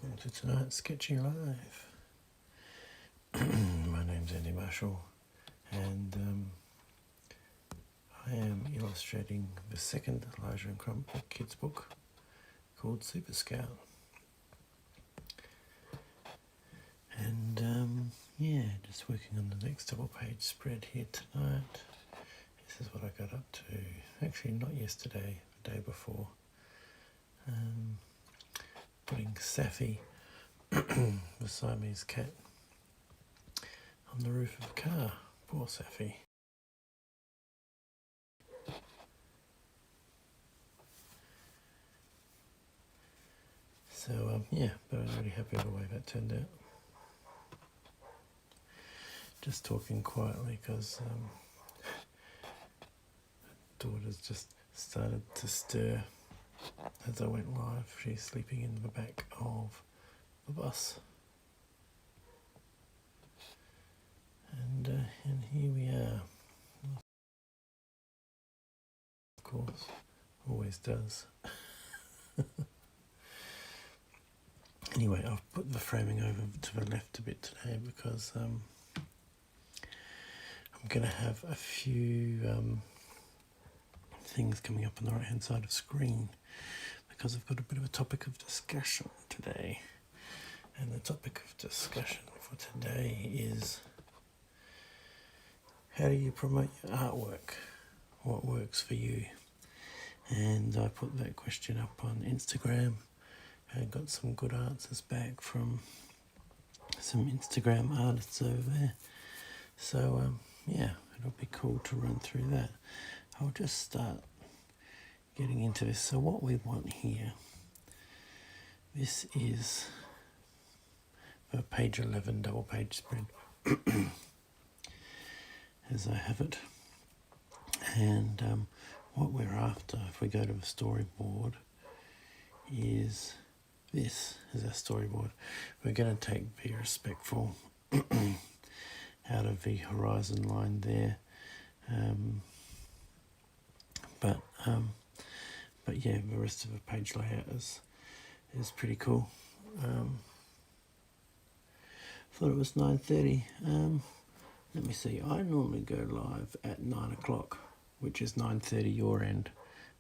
welcome to tonight's Sketchy Live. My name's Andy Marshall, and I am illustrating the second Elijah and Crumpet kids book called Super Scout. And yeah, just working on the next double page spread here tonight. This is what I got up to. Actually, not yesterday, the day before. Putting Safi, the Siamese cat, on the roof of a car. Poor Safi. So yeah, but I'm really happy with the way that turned out. Just talking quietly because daughter's just started to stir as I went live. She's sleeping in the back of the bus. And here we are. Of course, always does. Anyway, I've put the framing over to the left a bit today because I'm going to have a few things coming up on the right hand side of the screen because I've got a bit of a topic of discussion today. And the topic of discussion for today is, how do you promote your artwork? What works for you? And I put that question up on Instagram and got some good answers back from some Instagram artists over there. So yeah, it'll be cool to run through that. I'll just start getting into this. So what we want here, this is for page 11 double page spread as I have it. And what we're after, if we go to the storyboard, is this is our storyboard. We're going to take Be Respectful out of the horizon line there. But yeah, the rest of the page layout is pretty cool. Thought it was 9:30. Let me see. I normally go live at 9 o'clock, which is 9:30 your end.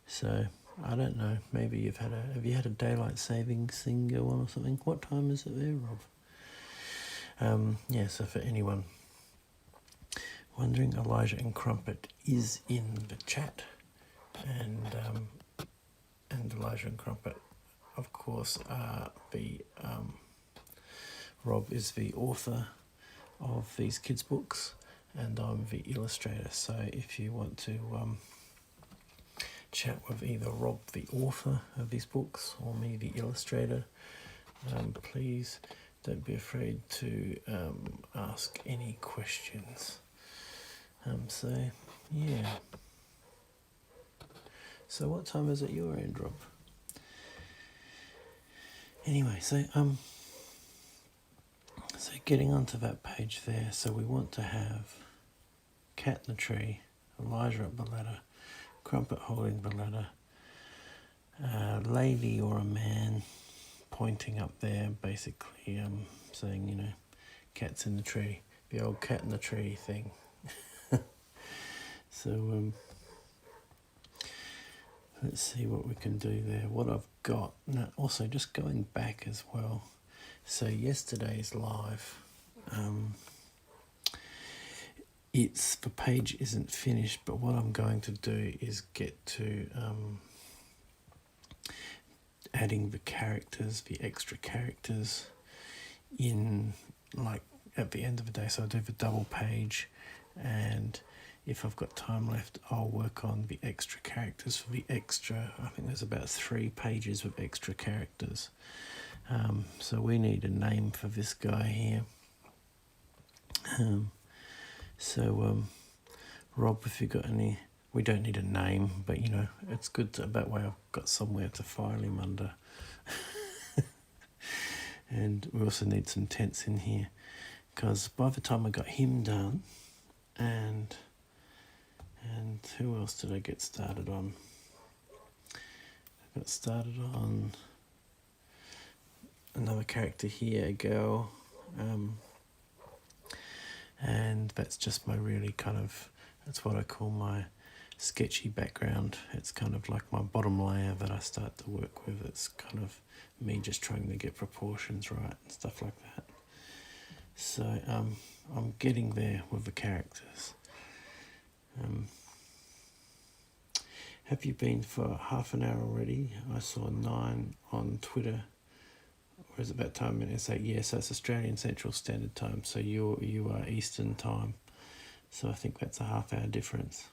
So I don't know. Maybe have you had a daylight savings thing go on or something? What time is it there, Rob? Yeah. So for anyone wondering, Elijah and Crumpet is in the chat, and Elijah and Crumpet, of course, are the Rob is the author of these kids' books, and I'm the illustrator. So if you want to chat with either Rob, the author of these books, or me, the illustrator, please don't be afraid to ask any questions. So yeah. So what time is it your end, Rob? Anyway, so getting onto that page there, so we want to have cat in the tree, Elijah up the ladder, Crumpet holding the ladder, a lady or a man pointing up there, basically saying, you know, cat's in the tree, the old cat in the tree thing. So let's see what we can do there. What I've got now, also just going back as well. So yesterday's live, the page isn't finished, but what I'm going to do is get to adding the characters, the extra characters in, like, at the end of the day. So I'll do the double page, and if I've got time left, I'll work on the extra characters for the extra. I think there's about 3 pages with extra characters. So we need a name for this guy here. Rob, if you've got any, we don't need a name, but you know, it's good to, that way I've got somewhere to file him under. And we also need some tents in here, because by the time I got him done, and who else did I get started on? I got started on another character here, a girl, and that's just my really kind of, that's what I call my sketchy background. It's kind of like my bottom layer that I start to work with. It's kind of me just trying to get proportions right and stuff like that. So I'm getting there with the characters. Have you been for half an hour already? I saw 9 on Twitter. Or is it about time in SA? Yeah, so it's Australian Central Standard Time. So you are Eastern Time. So I think that's a half-hour difference.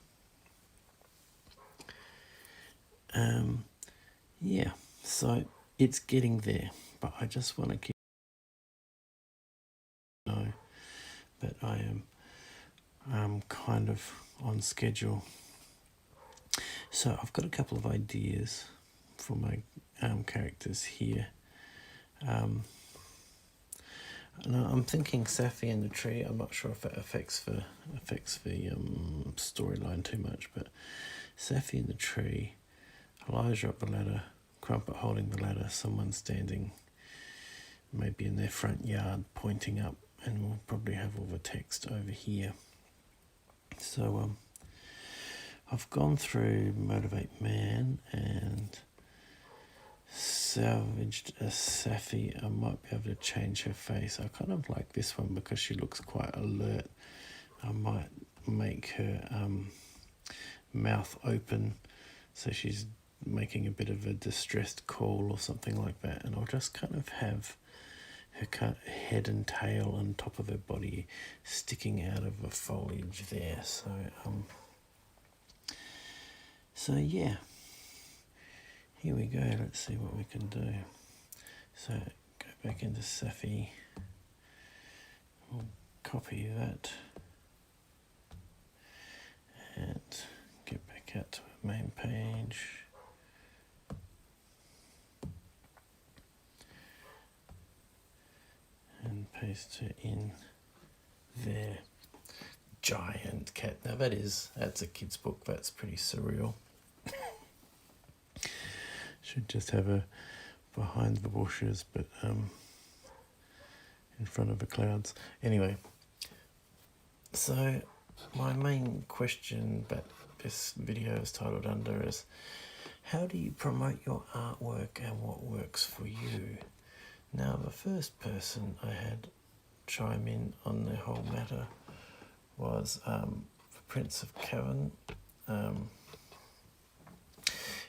Yeah, so it's getting there. But I just want to keep know that I am kind of on schedule. So I've got a couple of ideas for my characters here. And I'm thinking Safi and the tree. I'm not sure if that affects the storyline too much, but Safi and the tree, Elijah up the ladder, Crumpet holding the ladder, someone standing maybe in their front yard pointing up, and we'll probably have all the text over here. So I've gone through Motivate Man and salvaged a Safi. I might be able to change her face. I kind of like this one because she looks quite alert. I might make her mouth open so she's making a bit of a distressed call or something like that, and I'll just kind of have her head and tail on top of her body sticking out of the foliage there. So yeah, here we go. Let's see what we can do. So go back into Safi. We'll copy that and get back out to our main page. And paste it in there. Giant cat. Now that's a kid's book. That's pretty surreal. Should just have a behind the bushes, but in front of the clouds. Anyway, so my main question that this video is titled under is, how do you promote your artwork and what works for you? Now, the first person I had chime in on the whole matter was the Prince of Cavan,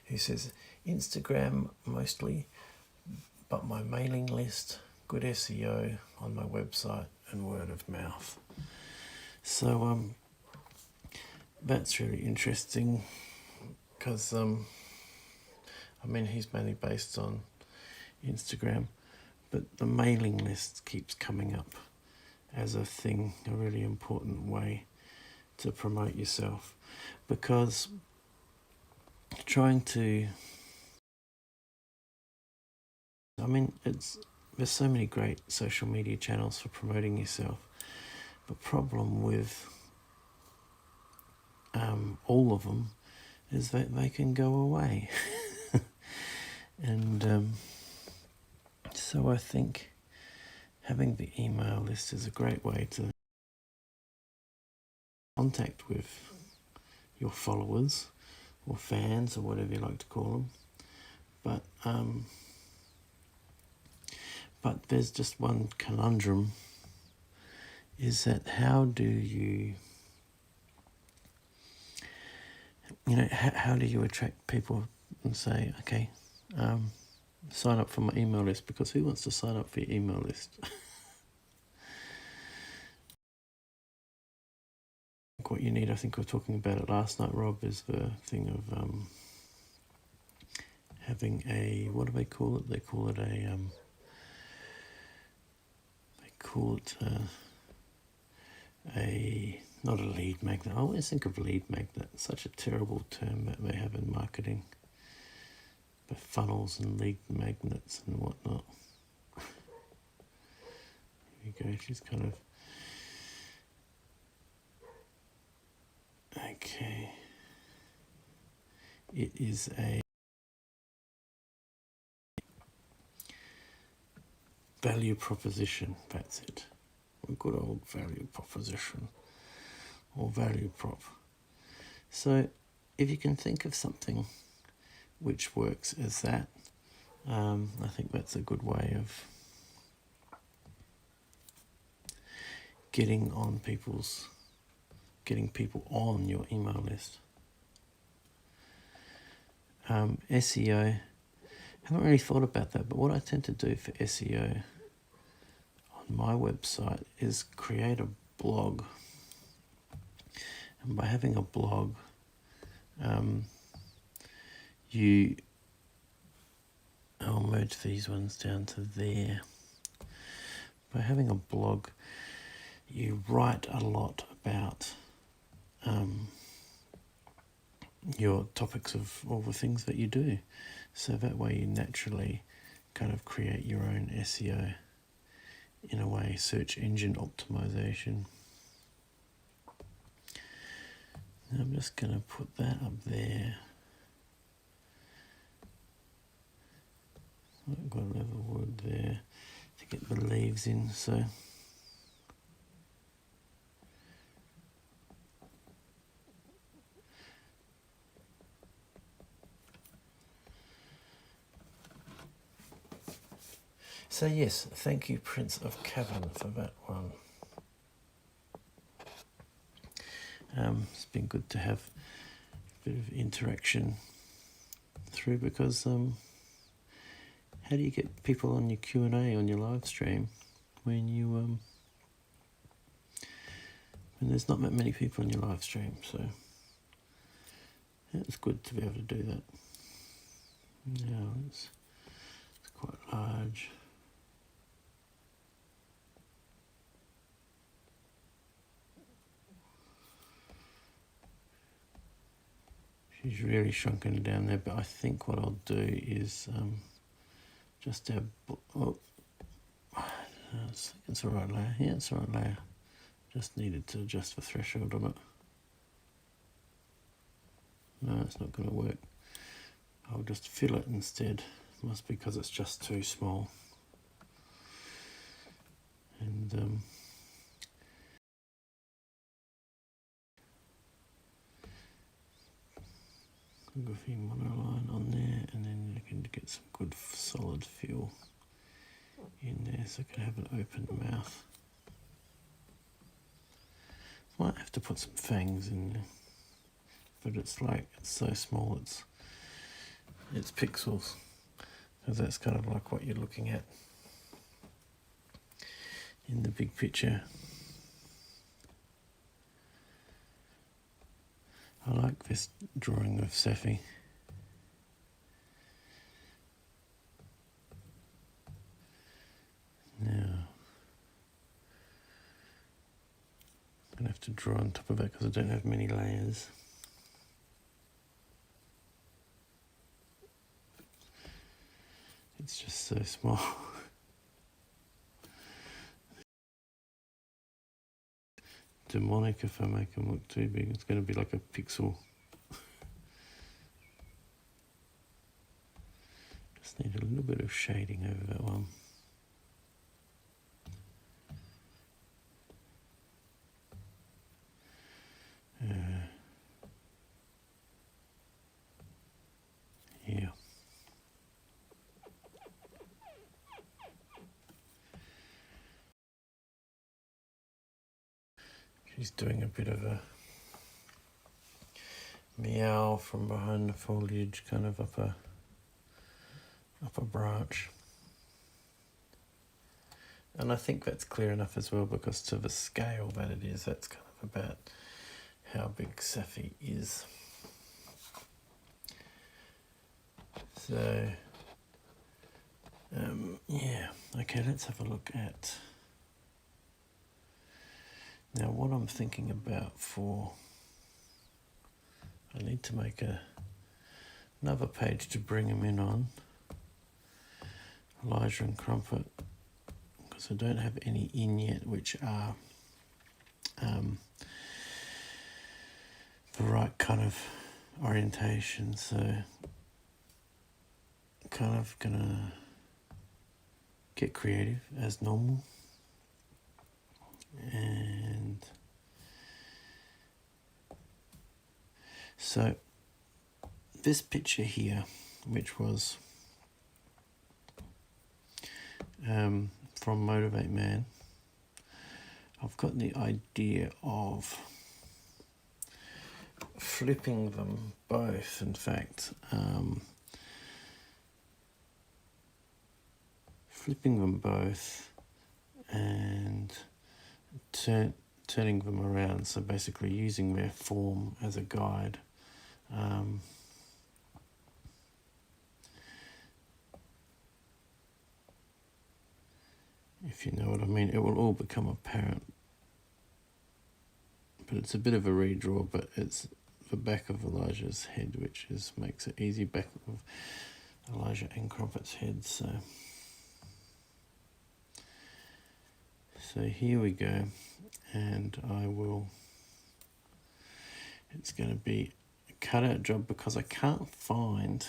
who says, Instagram mostly, but my mailing list, good SEO on my website, and word of mouth. So that's really interesting because he's mainly based on Instagram, but the mailing list keeps coming up as a thing, a really important way to promote yourself, because there's so many great social media channels for promoting yourself. The problem with all of them is that they can go away. And so I think having the email list is a great way to contact with your followers or fans or whatever you like to call them. But there's just one conundrum, is that how do you attract people and say, okay, sign up for my email list, because who wants to sign up for your email list? What you need, I think we were talking about it last night, Rob, is the thing of having a, what do they call it? They call it not a lead magnet. I always think of lead magnet, such a terrible term that they have in marketing. The funnels and lead magnets and whatnot. Here we go, she's kind of... Okay. It is value proposition, that's it. A good old value proposition, or value prop. So if you can think of something which works as that, I think that's a good way of getting people on your email list. SEO, haven't really thought about that, but what I tend to do for SEO on my website is create a blog. And by having a blog, I'll merge these ones down to there. By having a blog, you write a lot about your topics of all the things that you do. So that way you naturally kind of create your own SEO in a way, search engine optimization. Now I'm just going to put that up there. I've got another word there to get the leaves in, so yes, thank you Prince of Cavan for that one. It's been good to have a bit of interaction through, because how do you get people on your Q&A on your live stream when when there's not that many people on your live stream? So yeah, it's good to be able to do that. Now it's quite large. She's really shrunken it down there, but I think what I'll do is just have, I think it's the right layer. Yeah, it's the right layer. Just needed to adjust the threshold of it. No, it's not going to work. I'll just fill it instead. Must be because it's just too small. And calligraphy monoline on there, and then you can get some good solid fill in there, so I can have an open mouth. Might have to put some fangs in there, but it's so small, it's pixels, because that's kind of like what you're looking at in the big picture. I like this drawing of Safi. Now, I'm going to have to draw on top of it because I don't have many layers. It's just so small. Demonic if I make them look too big. It's going to be like a pixel. Just need a little bit of shading over that one. Yeah. She's doing a bit of a meow from behind the foliage, kind of up a branch. And I think that's clear enough as well, because to the scale that it is, that's kind of about how big Safi is. So, yeah, okay, let's have a look at now what I'm thinking about I need to make another page to bring them in on, Elijah and Crumpet, because I don't have any in yet which are the right kind of orientation, so kind of gonna get creative as normal. And so this picture here, which was from Motivate Man, I've got the idea of flipping them both, in fact, flipping them both and turning them around, so basically using their form as a guide. If you know what I mean, it will all become apparent. But it's a bit of a redraw, but it's the back of Elijah's head, which makes it easy, back of Elijah and Crumpet's head. So here we go, and it's going to be a cutout job because I can't find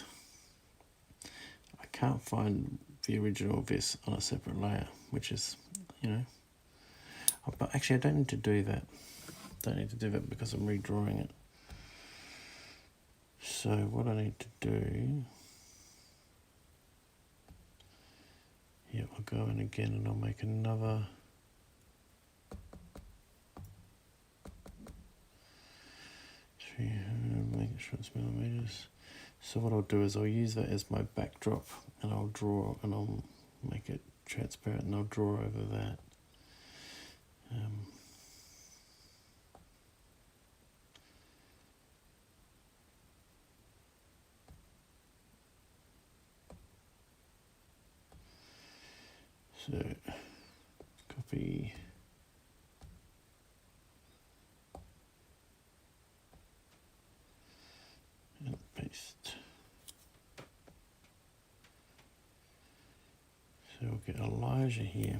the original of this on a separate layer, which is, but actually I don't need to do that. Because I'm redrawing it. So what I need to do, I'll go in again and I'll make another 300, make it sure it's millimeters. So what I'll do is I'll use that as my backdrop, and I'll make it transparent, and I'll draw over that. So copy, and paste. So we'll get Elijah here.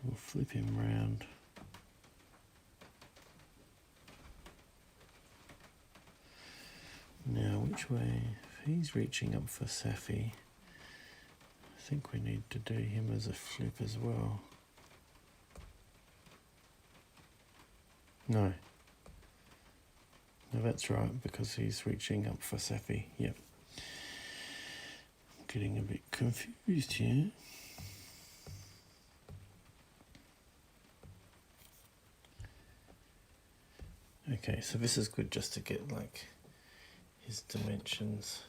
We'll flip him round. Now, which way? If he's reaching up for Safi, I think we need to do him as a flip as well. No, that's right, because he's reaching up for Safi. Yep. I'm getting a bit confused here. Okay, so this is good just to get like his dimensions.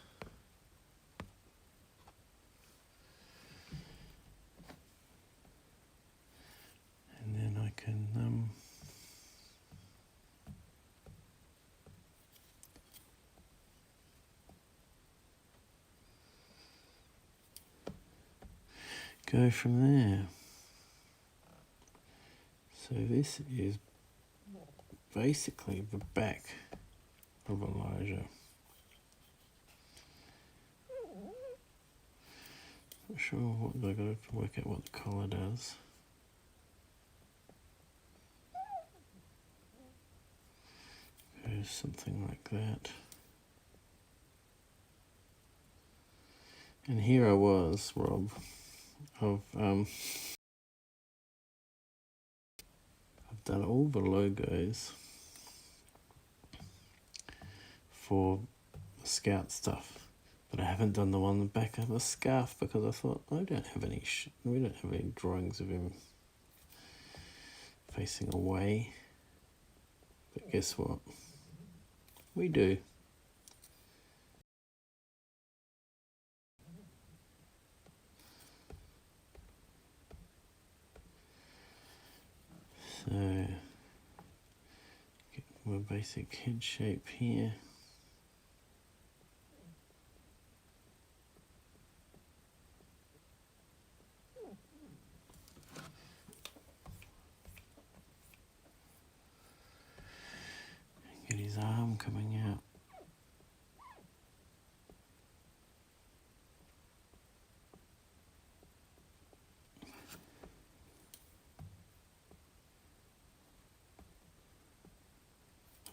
And then I can go from there. So this is basically the back of Elijah. Not sure what I got to work out what the collar does. Goes something like that. And here I was, Rob, I've done all the logos for the Scout stuff, but I haven't done the one on the back of the scarf because I thought we don't have any drawings of him facing away. But guess what? We do. So, get my basic head shape here. Get his arm coming out.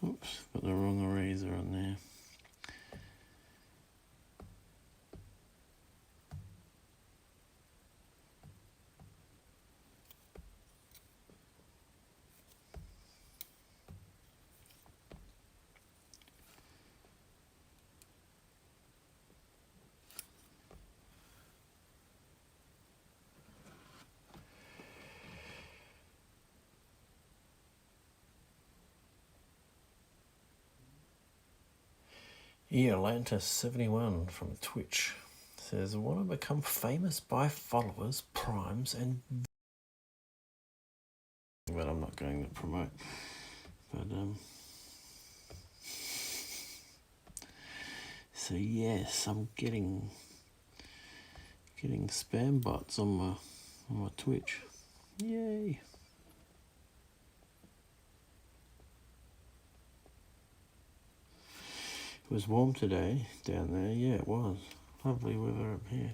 Oops, got the wrong eraser on there. Eolanta71 from Twitch says, want to become famous by followers, primes, and... But I'm not going to promote. But, so yes, I'm getting spam bots on my Twitch. Yay! It was warm today down there. Yeah, it was. Lovely weather up here.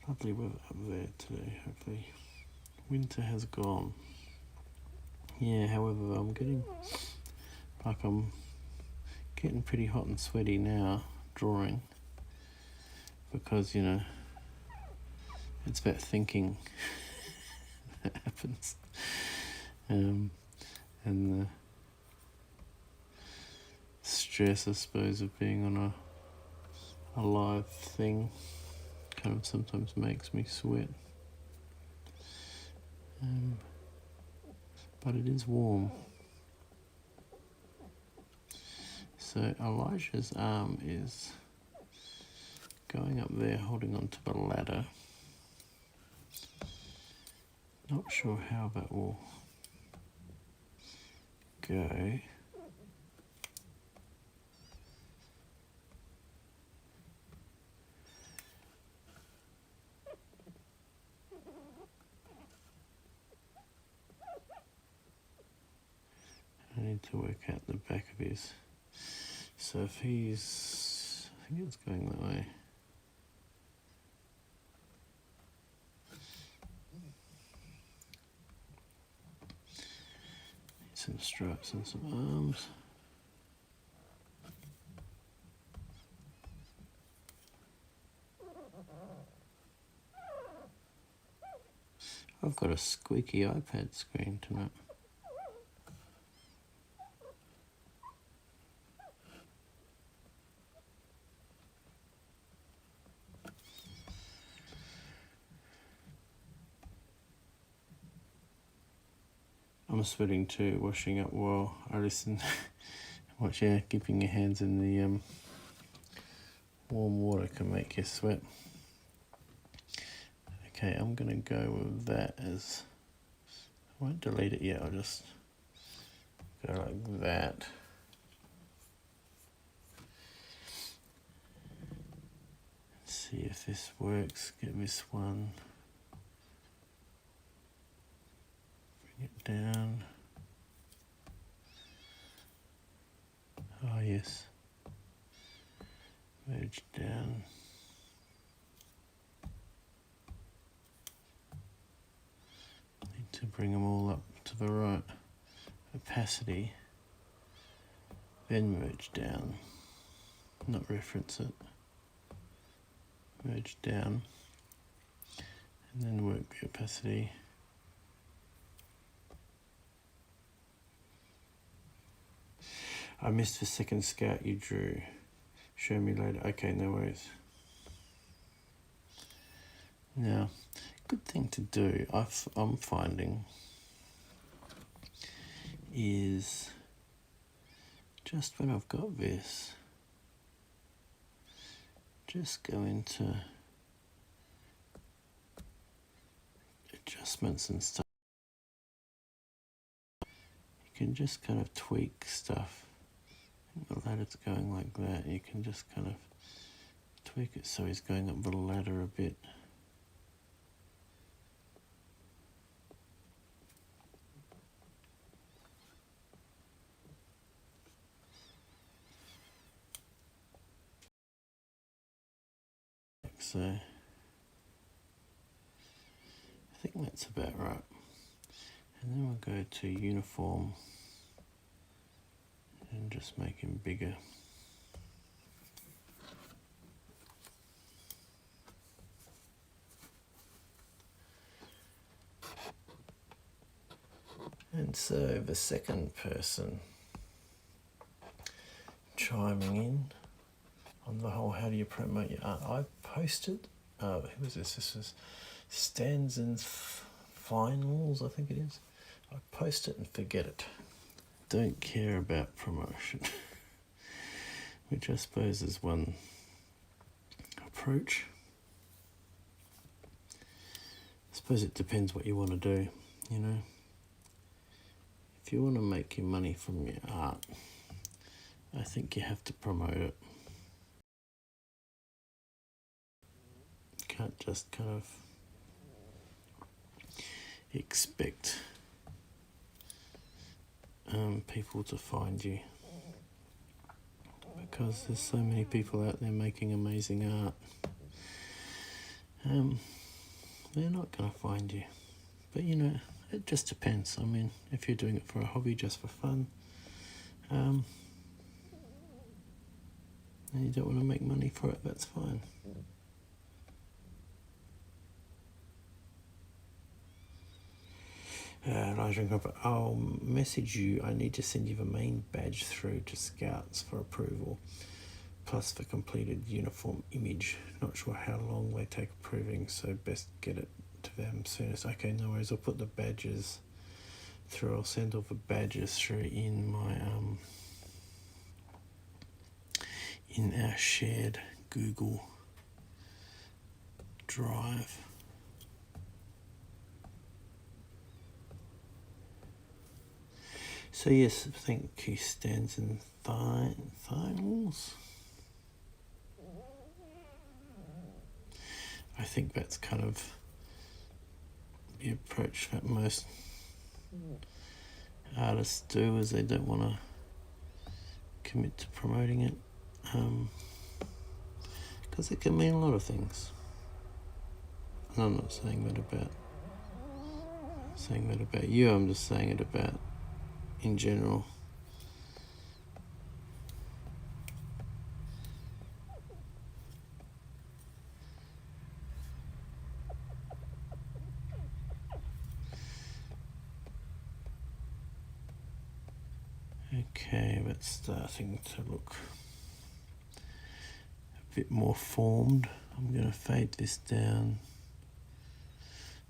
Lovely weather up there today. Hopefully winter has gone. Yeah, however, I'm getting pretty hot and sweaty now drawing, because, you know, it's about thinking that happens. And the stress, I suppose, of being on a live thing kind of sometimes makes me sweat. But it is warm. So Elijah's arm is going up there holding onto the ladder. Not sure how that will go. I need to work out the back of his. So if he's, I think it's going that way. Some stripes and some arms. I've got a squeaky iPad screen tonight. I'm sweating too, washing up while I listen. Watch out, keeping your hands in the warm water can make you sweat. Okay, I'm gonna go with that as, I won't delete it yet, I'll just go like that. See if this works. Get this one. Bring it down. Oh yes. Merge down. Need to bring them all up to the right opacity. Then merge down. Not reference it. Merge down. And then work the opacity. I missed the second scout you drew. Show me later. Okay, no worries. Now, good thing to do, I'm finding, is just when I've got this, just go into adjustments and stuff. You can just kind of tweak stuff. The ladder's going like that. You can just kind of tweak it so he's going up the ladder a bit. Like so. I think that's about right. And then we'll go to uniform and just make him bigger. And so the second person chiming in on the whole how do you promote your art. I posted, who was this? This was Stands and Finals, I think it is. I post it and forget it. Don't care about promotion. which I suppose is one approach. I suppose it depends what you want to do, you know. If you want to make your money from your art, I think you have to promote it. You can't just kind of expect people to find you, because there's so many people out there making amazing art. They're not going to find you. But you know, it just depends. I mean, if you're doing it for a hobby, just for fun, and you don't want to make money for it, that's fine. Elijah and Crumpet, I'll message you. I need to send you the main badge through to Scouts for approval, plus the completed uniform image. Not sure how long they take approving, so best get it to them soonest. Okay, no worries. I'll put the badges through. I'll send all the badges through in my in our shared Google Drive. So yes, I think he stands in finals. I think that's kind of the approach that most artists do, is they don't want to commit to promoting it, because it can mean a lot of things. And I'm not saying that about you, I'm just saying it about in general. Okay, that's starting to look a bit more formed. I'm going to fade this down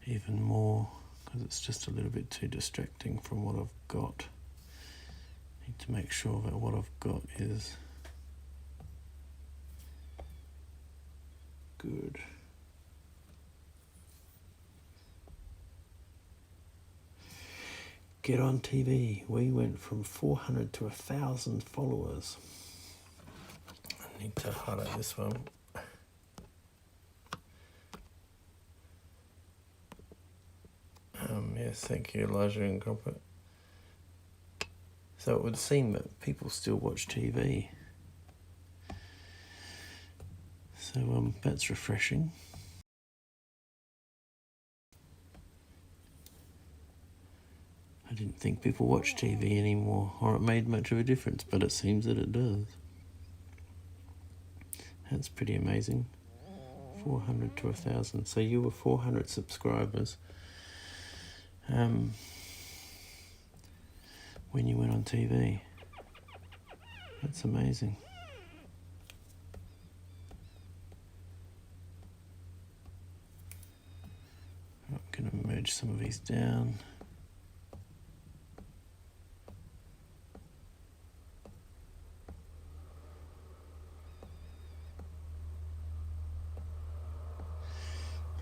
even more because it's just a little bit too distracting from what I've got. Need to make sure that what I've got is good. Get on TV. We went from 400 to 1,000 followers. I need to highlight this one. Yes, thank you, Elijah and Crumpet. So it would seem that people still watch TV. So that's refreshing. I didn't think people watch TV anymore, or it made much of a difference, but it seems that it does. That's pretty amazing. 400 to 1,000. So you were 400 subscribers when you went on TV. That's amazing. I'm going to merge some of these down.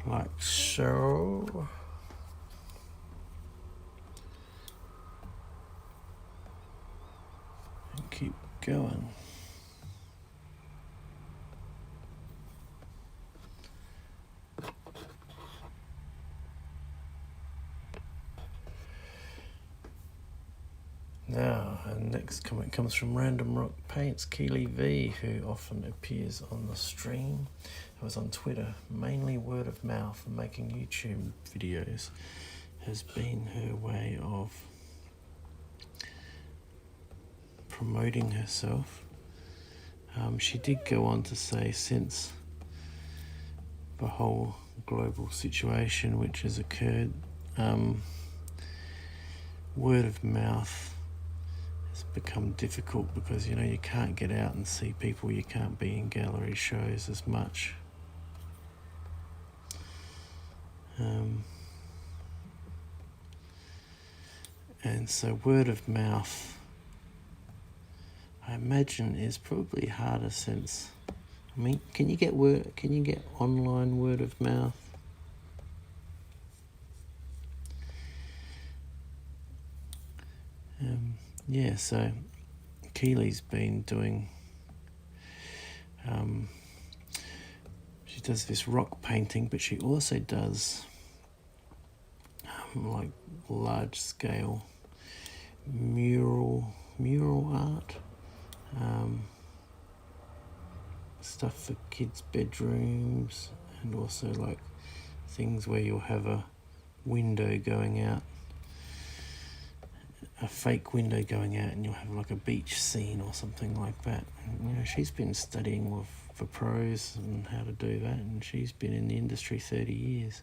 Like so. And keep going. Now, our next comment comes from Random Rock Paints, Keely V, who often appears on the stream. I was on Twitter, mainly word of mouth, and making YouTube videos has been her way of promoting herself. She did go on to say, since the whole global situation which has occurred, word of mouth has become difficult because, you know, you can't get out and see people, you can't be in gallery shows as much. And so word of mouth, I imagine is probably harder since, I mean, can you get online word of mouth? Yeah, so Keely's been doing, she does this rock painting, but she also does like large scale mural art, stuff for kids' bedrooms, and also like things where you'll have a window going out, a fake window going out, and you'll have like a beach scene or something like that. And, you know, she's been studying for pros and how to do that, and she's been in the industry 30 years.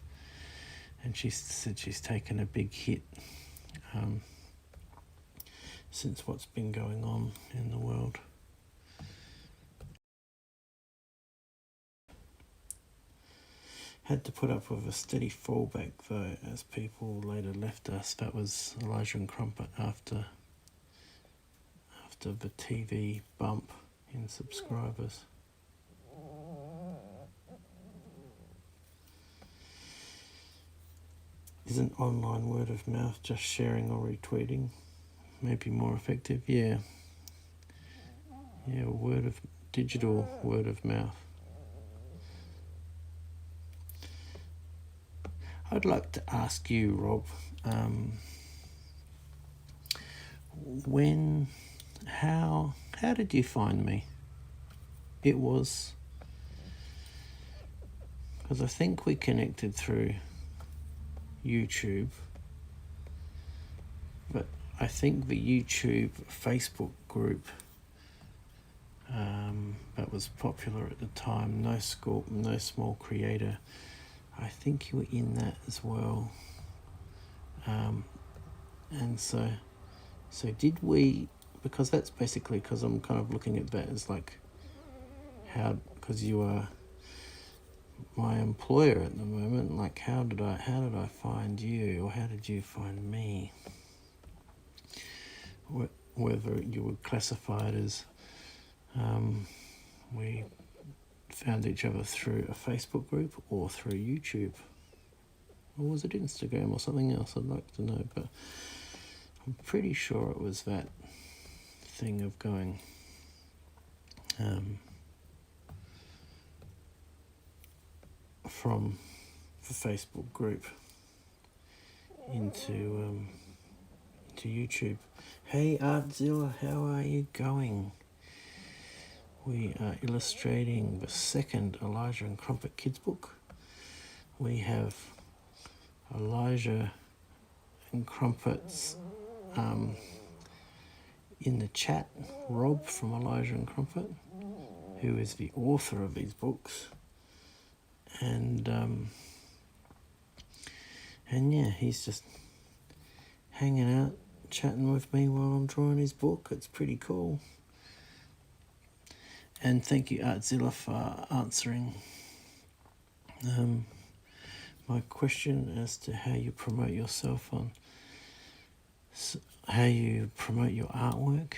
And she said she's taken a big hit since what's been going on in the world. Had to put up with a steady fallback though, as people later left us. That was Elijah and Crumpet after the TV bump in subscribers. Isn't online word of mouth, just sharing or retweeting, maybe more effective? Yeah, digital word of mouth. I'd like to ask you, Rob, how did you find me? It was, because I think we connected through YouTube, but I think the YouTube Facebook group that was popular at the time, No Small Creator, I think you were in that as well. And so did we, because that's basically, because I'm kind of looking at that as like how, because you are my employer at the moment, like how did I find you, or how did you find me? Whether you would classify it as we found each other through a Facebook group or through YouTube, or was it Instagram or something else? I'd like to know, but I'm pretty sure it was that thing of going from the Facebook group into YouTube. Hey Artzilla, how are you going? We are illustrating the second Elijah and Crumpet kids book. We have Elijah and Crumpet's in the chat, Rob from Elijah and Crumpet, who is the author of these books, and yeah, he's just hanging out, chatting with me while I'm drawing his book. It's pretty cool. And thank you, Artzilla, for answering my question as to how you promote yourself how you promote your artwork.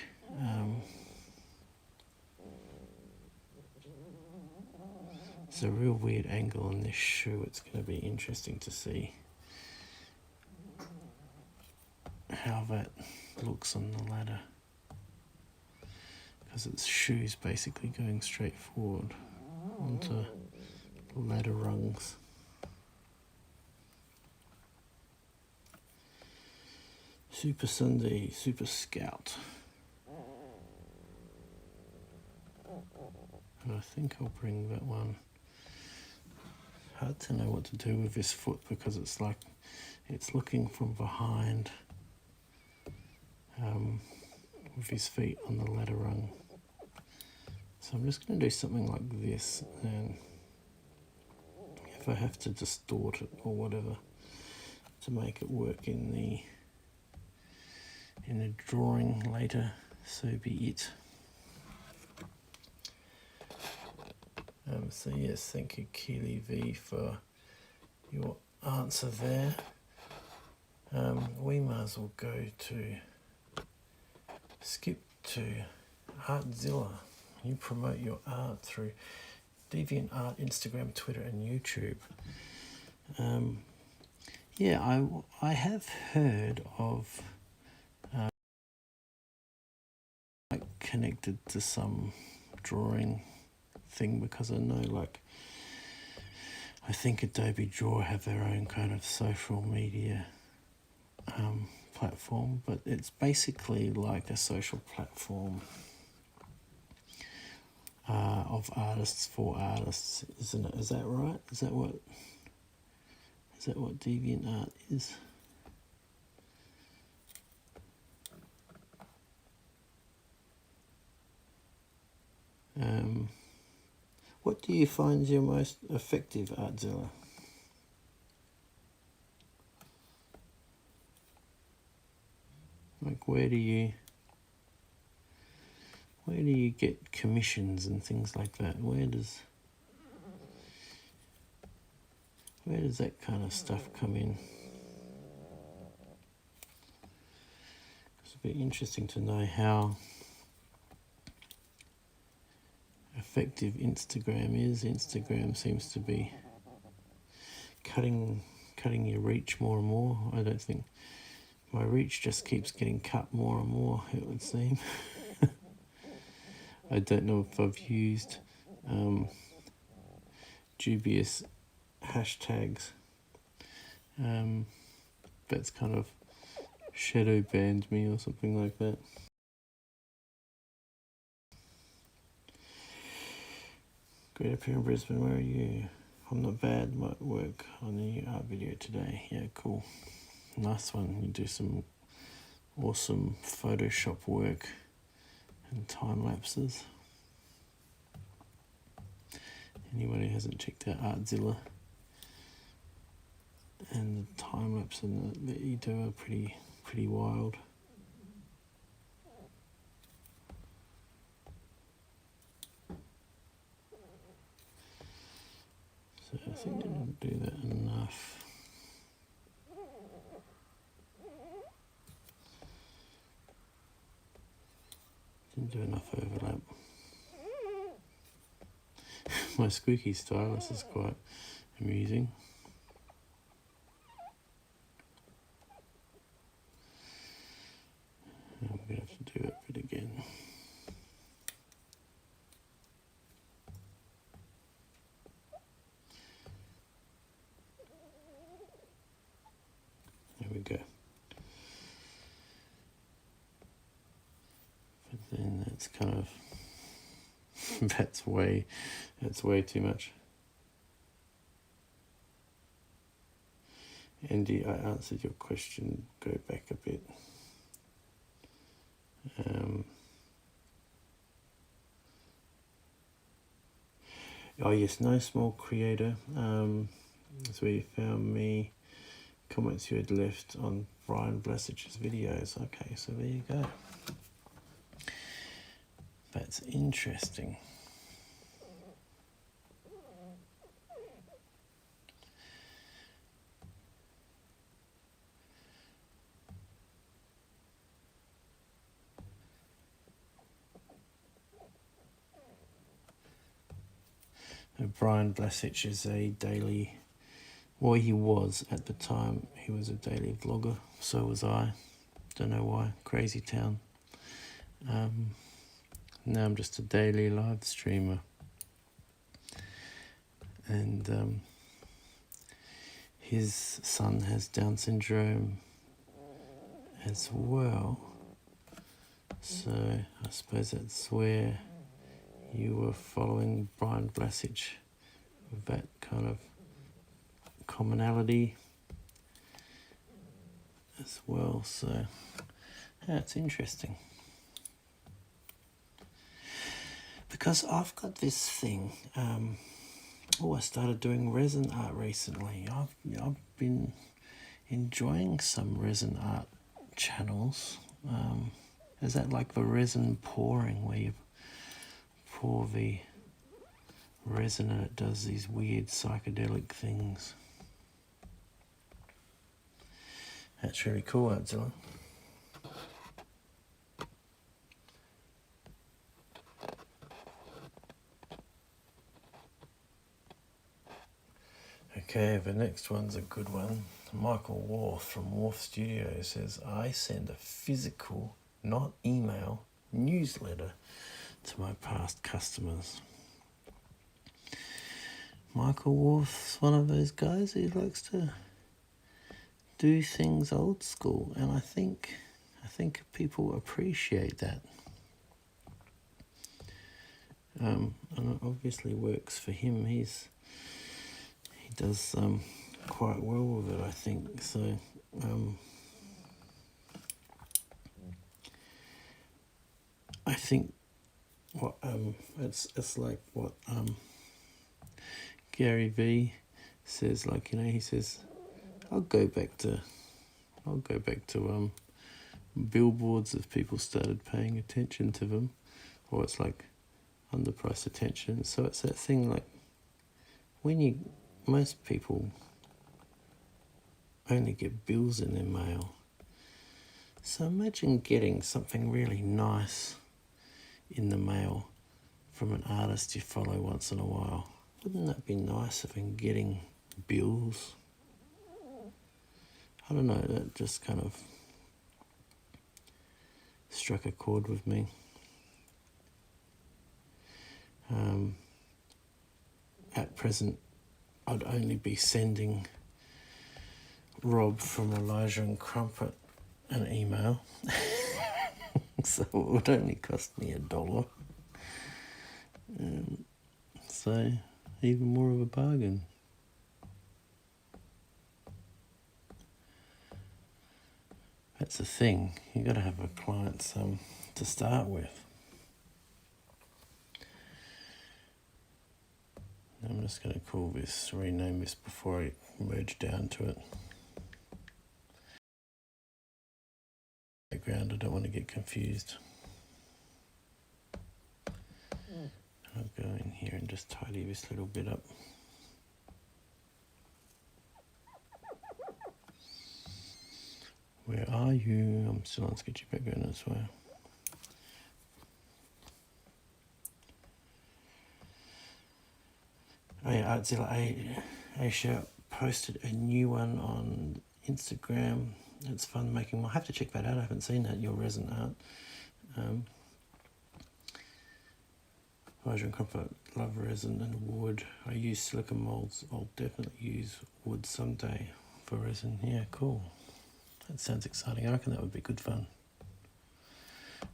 It's a real weird angle on this shoe. It's going to be interesting to see how that looks on the ladder, because its shoes basically going straight forward onto ladder rungs. Super Sunday, Super Scout. And I think I'll bring that one. Hard to know what to do with this foot, because it's like it's looking from behind with his feet on the ladder rung. So I'm just going to do something like this, and if I have to distort it or whatever to make it work in the drawing later, so be it. So yes, thank you Keely V for your answer there. We might as well skip to Artzilla. You promote your art through DeviantArt, Instagram, Twitter, and YouTube. Yeah, I have heard of like connected to some drawing thing, because I know, like, I think Adobe Draw have their own kind of social media platform, but it's basically like a social platform of artists for artists, isn't it? Is that right? Is that what DeviantArt is? What do you find your most effective, Artzilla? Like, where do you get commissions and things like that? Where does that kind of stuff come in? It's a bit interesting to know how effective Instagram is. Instagram seems to be cutting your reach more and more. I don't think my reach just keeps getting cut more and more, it would seem. I don't know if I've used dubious hashtags. That's kind of shadow banned me or something like that. Great up here in Brisbane, where are you? I'm not bad, might work on a new art video today. Yeah, cool. Nice one. You do some awesome Photoshop work and time lapses. Anyone who hasn't checked out Artzilla and the time lapse that you do are pretty wild. So I think I didn't do that enough. Didn't do enough overlap. My squeaky stylus is quite amusing. I'm going to have to do that bit again. There we go. But then that's kind of that's way too much. Andy, I answered your question. Go back a bit. Oh yes, no small creator. That's where you found me. Comments you had left on Brian Blasich's videos. Okay, so there you go. That's interesting. Brian Blasich is a daily, well, he was at the time, he was a daily vlogger, so was I. Don't know why, crazy town. Now I'm just a daily live streamer. And his son has Down syndrome as well. So I suppose that's where you were following Brian Blasich with that kind of commonality as well. So yeah, it's interesting. Because I've got this thing, I started doing resin art recently. I've been enjoying some resin art channels. Is that like the resin pouring, where you pour the resin and it does these weird psychedelic things? That's really cool, Artzilla. Okay, the next one's a good one. Michael Worth from Worth Studio says, I send a physical, not email, newsletter to my past customers. Michael Worth's one of those guys who likes to do things old school, and I think people appreciate that. And it obviously works for him. He does quite well with it, I think. So I think what it's like what Gary V says. Like, you know, he says, I'll go back to billboards if people started paying attention to them, or it's like underpriced attention. So it's that thing, like, most people only get bills in their mail. So imagine getting something really nice in the mail from an artist you follow once in a while. Wouldn't that be nicer than getting bills? I don't know, that just kind of struck a chord with me. At present, I'd only be sending Rob from Elijah and Crumpet an email. So it would only cost me $1. So even more of a bargain. That's the thing, you got to have a client to start with. I'm just going to rename this before I merge down to it. Background, I don't want to get confused. I'll go in here and just tidy this little bit up. Where are you? I'm still on Sketchy Background as well. Oh yeah, Artzilla Asia posted a new one on Instagram. It's fun making. I'll have to check that out. I haven't seen that. Your resin art. Elijah and Crumpet, love resin and wood. I use silicone molds. I'll definitely use wood someday for resin. Yeah, cool. That sounds exciting. I reckon that would be good fun.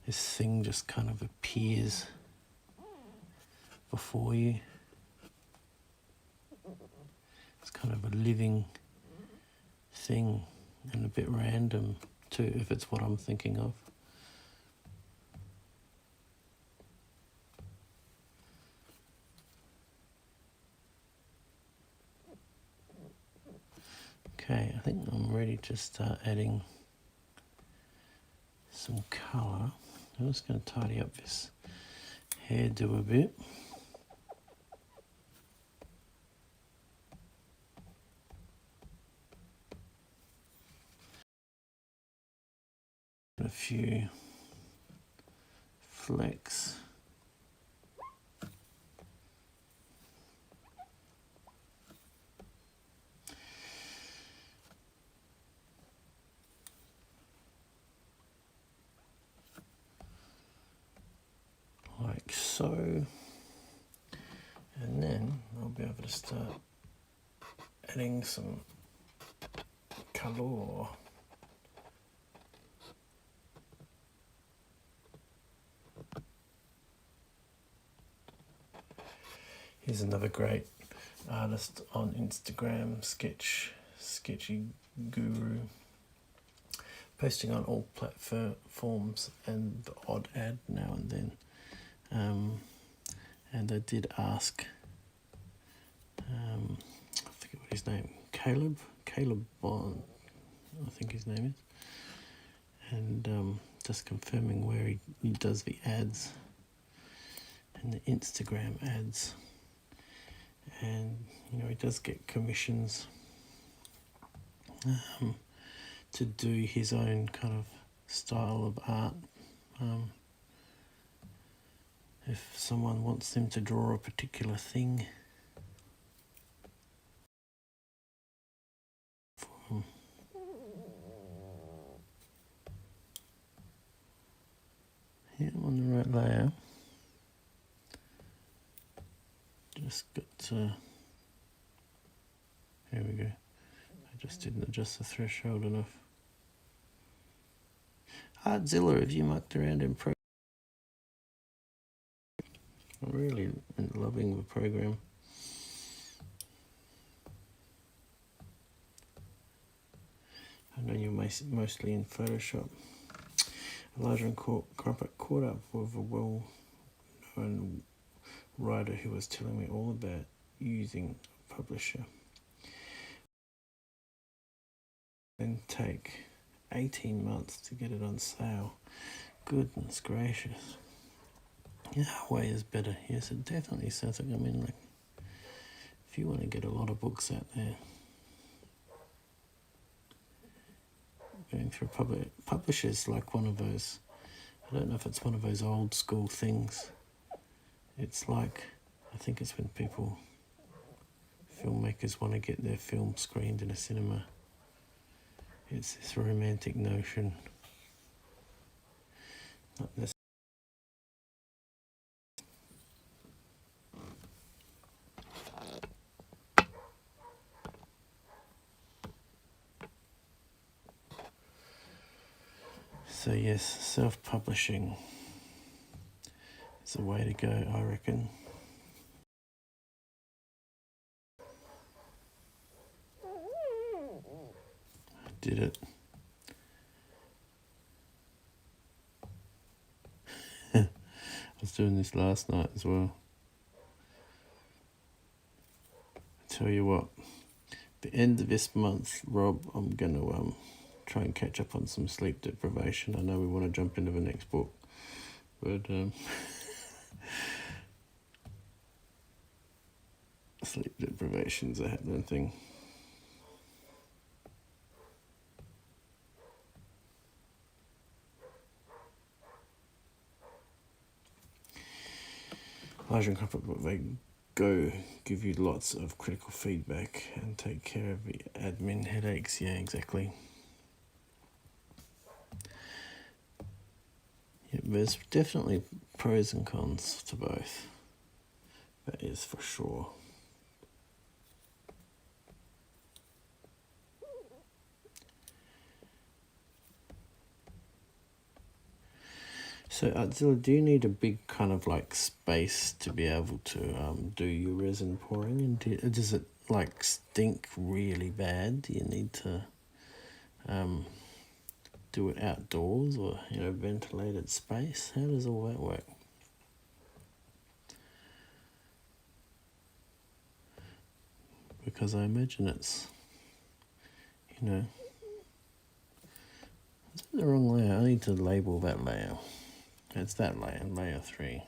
This thing just kind of appears before you. It's kind of a living thing and a bit random too, if it's what I'm thinking of. Okay, I think I'm ready to start adding some colour. I'm just going to tidy up this hairdo a bit. A few flecks. Like so. And then I'll be able to start adding some colour. Here's another great artist on Instagram, Sketchy Guru, posting on all platforms and the odd ad now and then. And I did ask, I forget what his name, Caleb Bond, I think his name is, and just confirming where he does the ads and the Instagram ads. And you know, he does get commissions to do his own kind of style of art. If someone wants them to draw a particular thing, Yeah, I'm on the right layer. Just got to... Here we go. I just didn't adjust the threshold enough. Artzilla, have you mucked around in Procreate? I'm really loving the program. I know you're mostly in Photoshop. Elijah and Crumpet caught up with a well-known writer who was telling me all about using a publisher. Then take 18 months to get it on sale. Goodness gracious. Yeah, way is better. Yes, it definitely sounds like, I mean, like, if you want to get a lot of books out there, going through publishers like one of those, I don't know if it's one of those old school things. It's like, I think it's when filmmakers want to get their film screened in a cinema. It's this romantic notion. Not necessarily. So yes, self-publishing is the way to go, I reckon. I did it. I was doing this last night as well. I tell you what, the end of this month, Rob, I'm going to try and catch up on some sleep deprivation. I know we want to jump into the next book, but sleep deprivation's a happening thing. Elijah and Crumpet, but they go give you lots of critical feedback and take care of the admin headaches. Yeah, exactly. Yeah, there's definitely pros and cons to both. That is for sure. So Artzilla, do you need a big kind of like space to be able to do your resin pouring? And does it like stink really bad? Do you need to do it outdoors or ventilated space? How does all that work? Because I imagine it's is that the wrong layer? I need to label that layer. It's that layer, layer 3.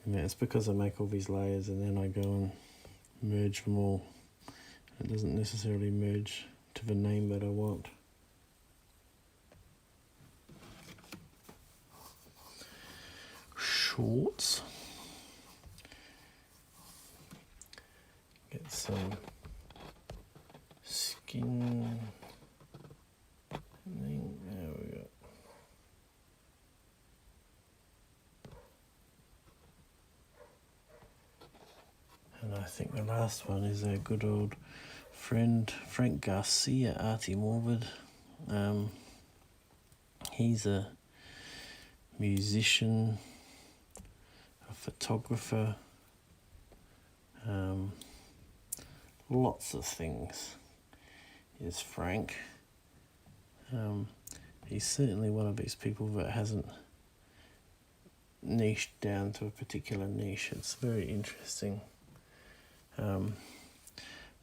Yeah, it's because I make all these layers and then I go and merge them all. It doesn't necessarily merge to the name that I want. Shorts. Get some skin. There we go. And I think the last one is our good old friend Frank Garcia, Arty Morbid. He's a musician, a photographer, lots of things is Frank. He's certainly one of these people that hasn't niched down to a particular niche. It's very interesting.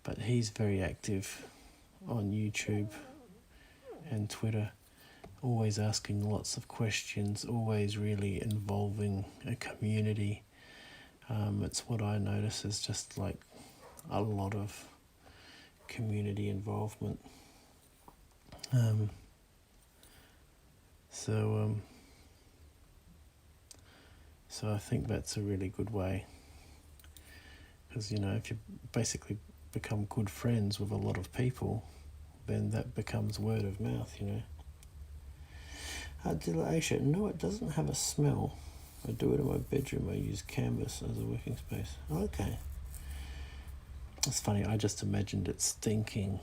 But he's very active on YouTube and Twitter, always asking lots of questions, always really involving a community. It's what I notice is just like a lot of community involvement. So I think that's a really good way, because if you're basically become good friends with a lot of people, then that becomes word of mouth, you know. Artzilla, no, it doesn't have a smell. I do it in my bedroom. I use canvas as a working space. Okay. It's funny, I just imagined it stinking.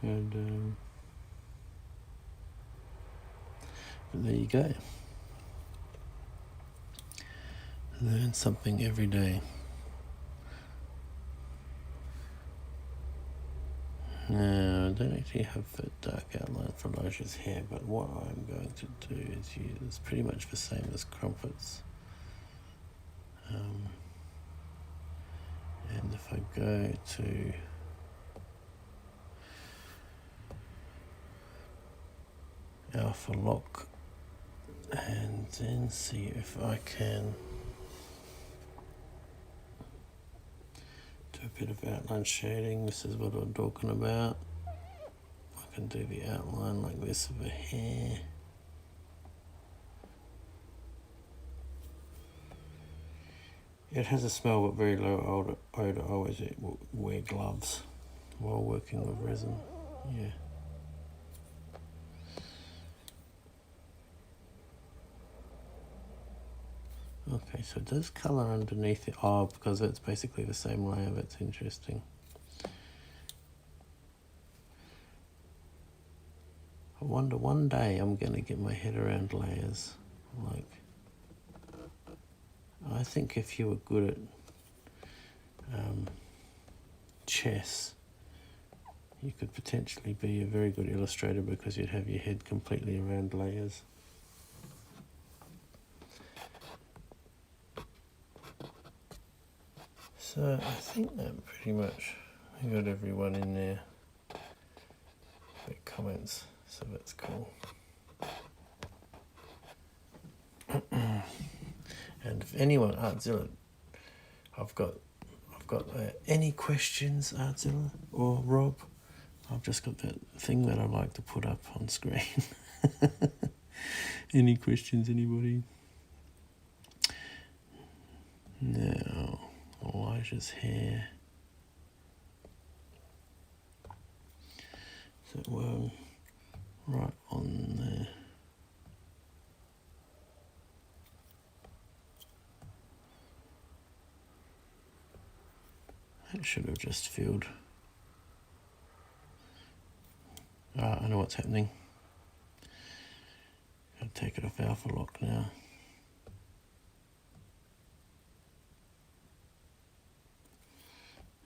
And but there you go. Learn something every day. Now, I don't actually have a dark outline for Elijah's hair, but what I'm going to do is use pretty much the same as Crumpet's. And if I go to Alpha Lock and then see if I can do a bit of outline shading. This is what I'm talking about. I can do the outline like this of a hair. It has a smell but very low odor. I always wear gloves while working with resin. Yeah. Okay, so it does colour underneath it. Oh, because it's basically the same layer. That's interesting. I wonder one day I'm going to get my head around layers. Like, I think if you were good at chess, you could potentially be a very good illustrator because you'd have your head completely around layers. So I think that pretty much got everyone in there. The comments, so that's cool. And if anyone, Artzilla, I've got any questions, Artzilla or Rob? I've just got that thing that I like to put up on screen. Any questions, anybody? Now, Elijah's hair. So right on there. That should have just filled. I know what's happening. Gotta take it off Alpha Lock now.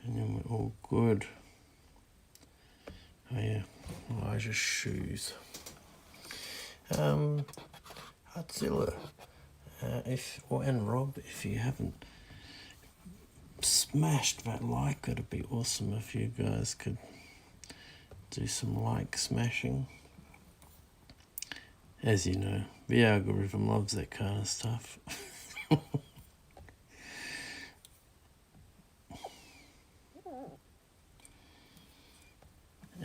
And then we're all good. Oh yeah, Elijah's shoes. Artzilla, and Rob, if you haven't smashed that like, it'd be awesome if you guys could do some like smashing. As you know, the algorithm loves that kind of stuff.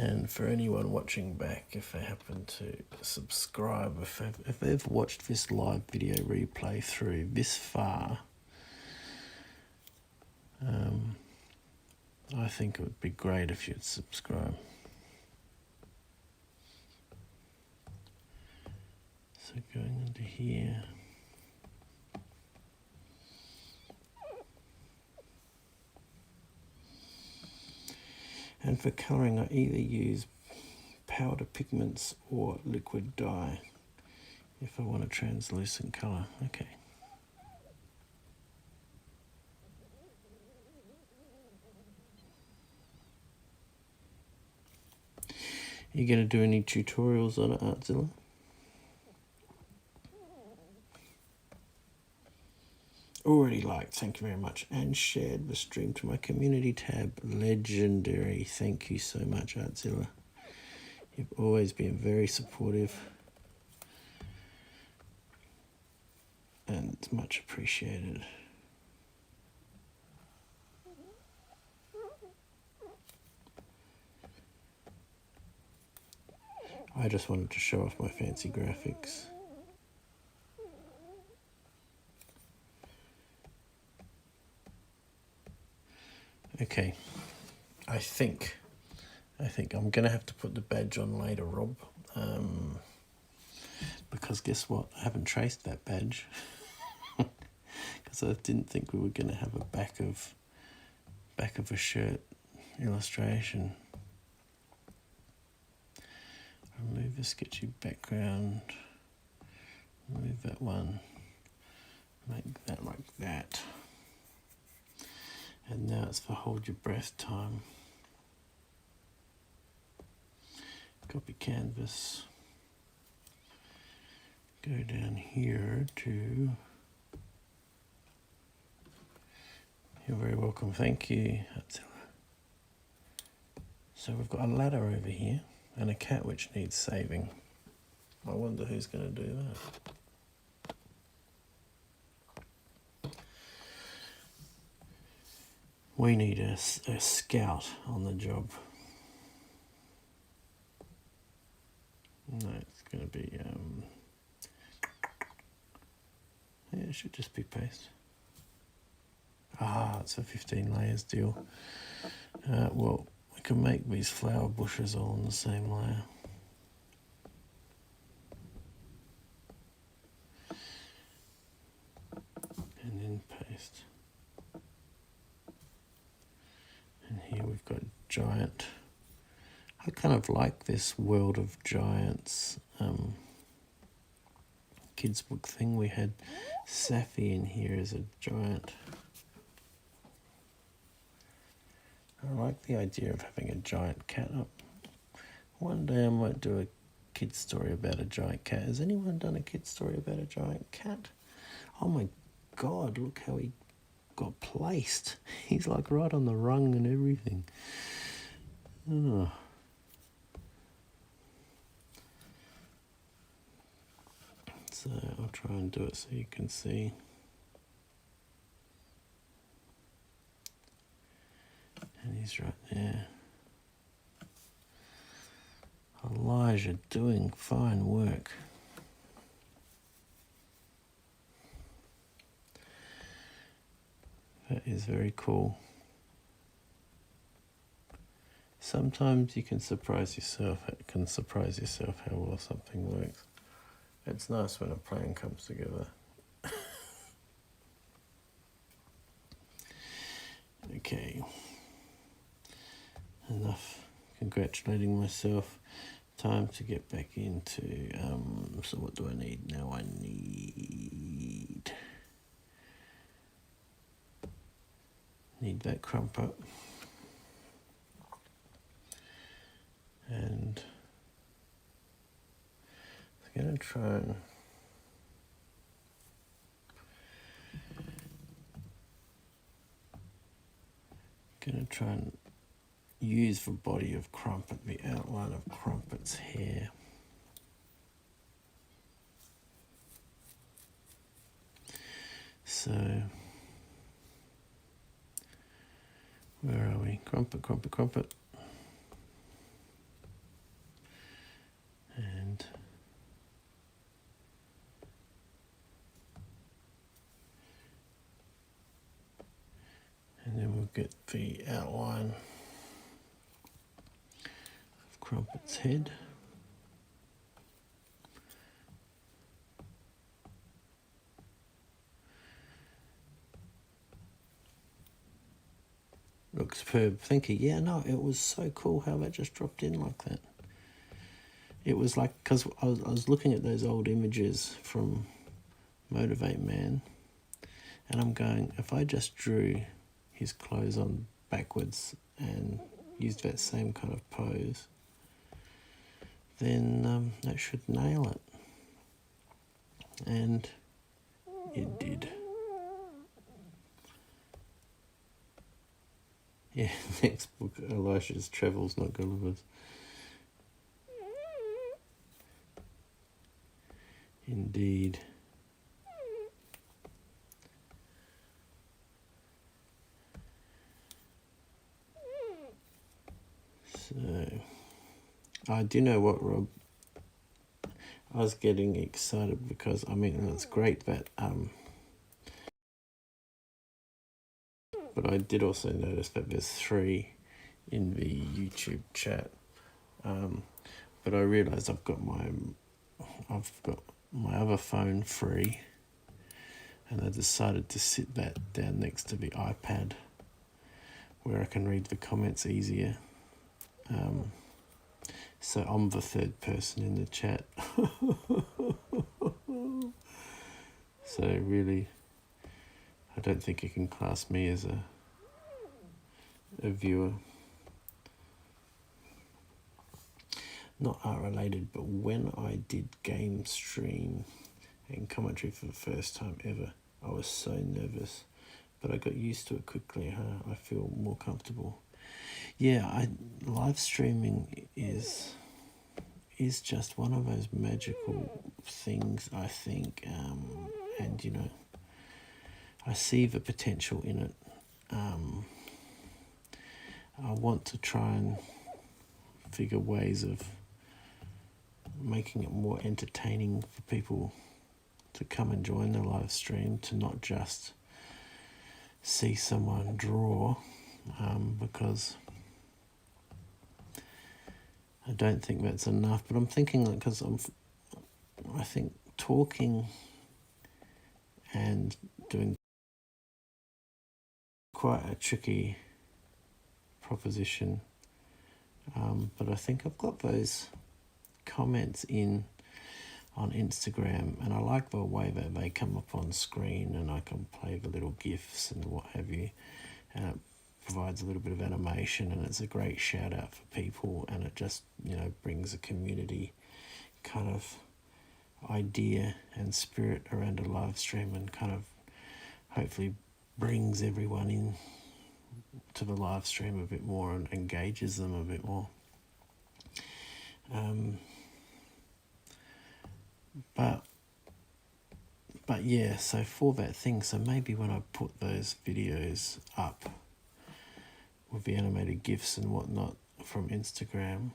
And for anyone watching back, if they happen to subscribe, if they've watched this live video replay through this far, I think it would be great if you'd subscribe. So going into here. And for colouring, I either use powder pigments or liquid dye if I want a translucent colour. Okay. You going to do any tutorials on it, Artzilla? Already liked, thank you very much, and shared the stream to my community tab. Legendary. Thank you so much, Artzilla. You've always been very supportive and much appreciated. I just wanted to show off my fancy graphics. Okay, I think I'm going to have to put the badge on later, Rob. Because guess what? I haven't traced that badge. Because I didn't think we were going to have a back of a shirt illustration. Remove the sketchy background. Remove that one. Make that like that. And now it's for hold your breath time. Copy canvas. Go down here to... You're very welcome, thank you, Artzilla. So we've got a ladder over here and a cat which needs saving. I wonder who's going to do that. We need a scout on the job. No, it's going to be... yeah, it should just be paste. Ah, it's a 15 layers deal. Well, we can make these flower bushes all on the same layer. And then paste. And here we've got giant. I kind of like this world of giants kids book thing. We had Safi in here as a giant. I like the idea of having a giant cat up. One day I might do a kid's story about a giant cat. Has anyone done a kid's story about a giant cat? Oh my God, look how he got placed. He's like right on the rung and everything. Oh. So I'll try and do it so you can see. And he's right there. Elijah doing fine work. That is very cool. Sometimes you can surprise yourself. It can surprise yourself how well something works. It's nice when a plan comes together. Okay. Enough congratulating myself. Time to get back into, so what do I need now? I need that crumpet. And I'm going to try and use the body of Crumpet, the outline of Crumpet's hair. So, where are we? Crumpet, Crumpet, Crumpet. And then we'll get the outline of Crumpet's head. Looks superb, thank you. Yeah, no, it was so cool how that just dropped in like that. It was like, because I was looking at those old images from Motivate Man, and I'm going, if I just drew his clothes on backwards and used that same kind of pose, then that should nail it. And it did. Yeah, next book, Elisha's Travels, Not Gulliver's. Indeed. So, do you know what, Rob? I was getting excited because, I mean, it's great that but I did also notice that there's 3 in the YouTube chat. But I realised I've got my other phone free, and I decided to sit that down next to the iPad where I can read the comments easier. So I'm the 3rd person in the chat. So really, I don't think you can class me as a viewer. Not art related, but when I did game stream and commentary for the first time ever, I was so nervous, but I got used to it quickly. I feel more comfortable. Yeah, live streaming is just one of those magical things, I think, and you know, I see the potential in it. I want to try and figure ways of making it more entertaining for people to come and join the live stream, to not just see someone draw, because I don't think that's enough. But I'm thinking that because I think talking and doing quite a tricky proposition, but I think I've got those comments in on Instagram, and I like the way that they come up on screen, and I can play the little GIFs and what have you, and it provides a little bit of animation, and it's a great shout out for people, and it just, you know, brings a community kind of idea and spirit around a live stream, and kind of hopefully brings everyone in to the live stream a bit more and engages them a bit more. But yeah, so for that thing, so maybe when I put those videos up with the animated GIFs and whatnot from Instagram,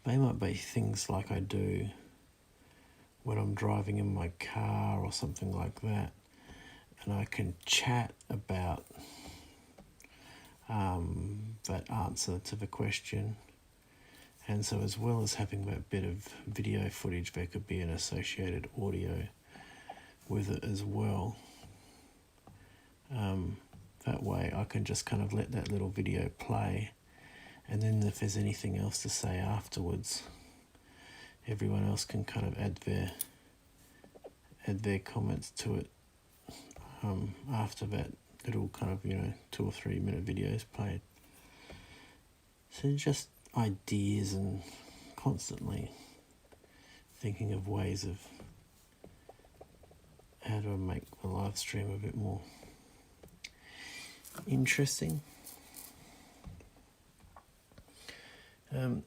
they might be things like I do when I'm driving in my car or something like that, and I can chat about that answer to the question. And so as well as having that bit of video footage, there could be an associated audio with it as well. That way I can just kind of let that little video play, and then if there's anything else to say afterwards, everyone else can kind of add their comments to it after that little kind of, you know, 2 or 3 minute video is played. So just ideas, and constantly thinking of ways of how to make the live stream a bit more interesting. Can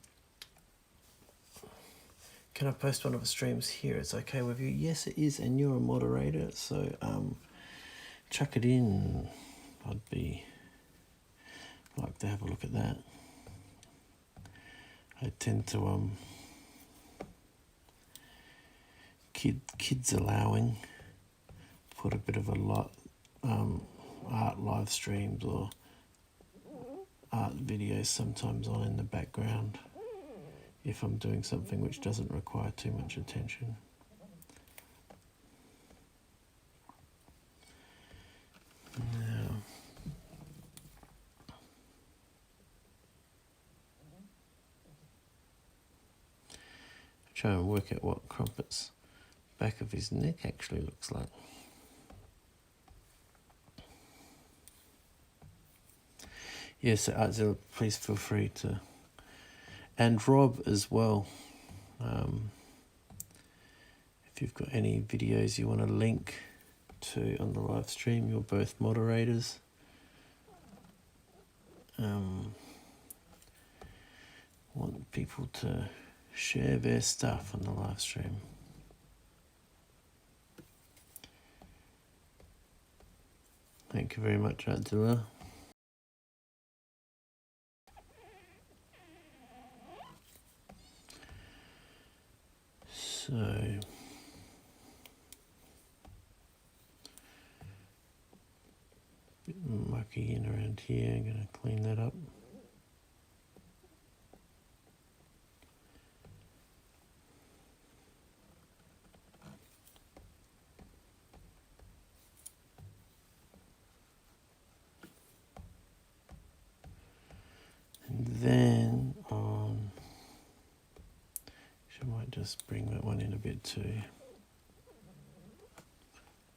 I post one of the streams here? It's okay with you? Yes, it is, and you're a moderator, so chuck it in. I'd like to have a look at that. I tend to kids allowing, put a bit of a lot art live streams or art videos sometimes on in the background if I'm doing something which doesn't require too much attention. Now, try and work out what Crumpet's back of his neck actually looks like. Yes, Artzilla, please feel free to, and Rob as well. If you've got any videos you want to link to on the live stream, you're both moderators. Want people to share their stuff on the live stream. Thank you very much, Artzilla. So, bit mucky in around here. I'm going to clean that up. And then on, I might just bring that one in a bit too.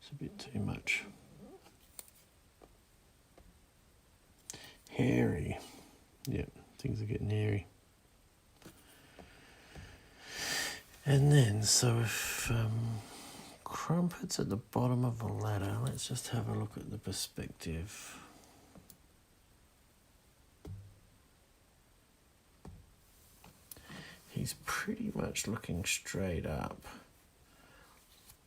It's a bit too much. Hairy. Yep, things are getting hairy. And then, so if Crumpet's at the bottom of the ladder, let's just have a look at the perspective. He's pretty much looking straight up.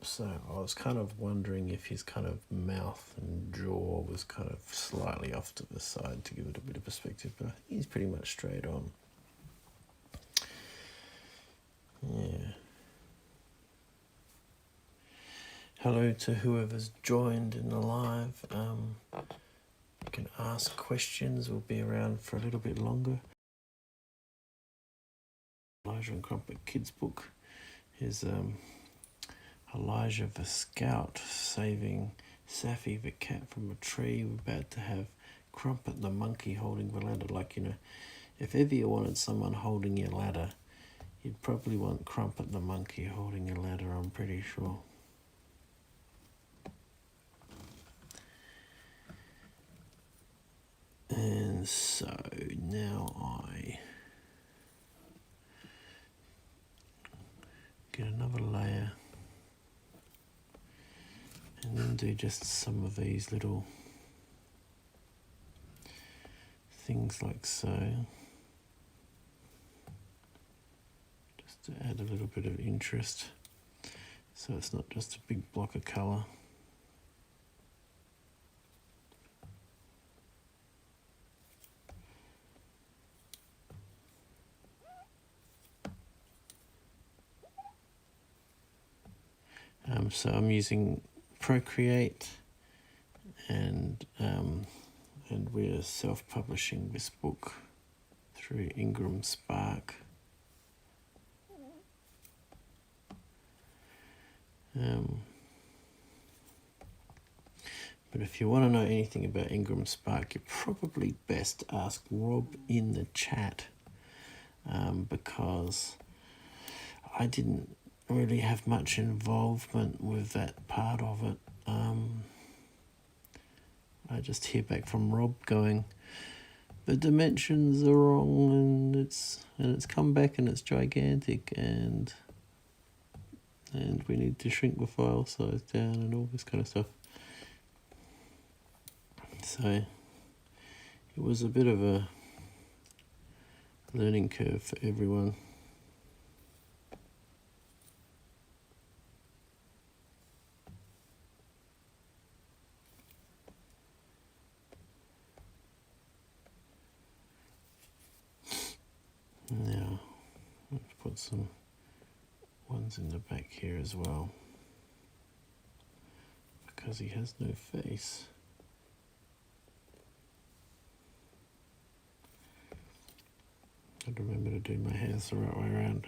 So I was kind of wondering if his kind of mouth and jaw was kind of slightly off to the side to give it a bit of perspective, but I think he's pretty much straight on. Yeah. Hello to whoever's joined in the live. You can ask questions. We'll be around for a little bit longer. Elijah and Crumpet kids book is Elijah the Scout saving Safi the cat from a tree. We're about to have Crumpet the monkey holding the ladder. Like, you know, if ever you wanted someone holding your ladder, you'd probably want Crumpet the monkey holding your ladder, I'm pretty sure. And so now I get another layer and then do just some of these little things like so, just to add a little bit of interest so it's not just a big block of colour. So I'm using Procreate, and we're self-publishing this book through Ingram Spark. But if you want to know anything about Ingram Spark, you're probably best to ask Rob in the chat, because I didn't really have much involvement with that part of it. I just hear back from Rob going, the dimensions are wrong, and it's come back and it's gigantic, and we need to shrink the file size down and all this kind of stuff. So it was a bit of a learning curve for everyone. Now, let's put some ones in the back here as well, because he has no face. I'd remember to do my hairs the right way around.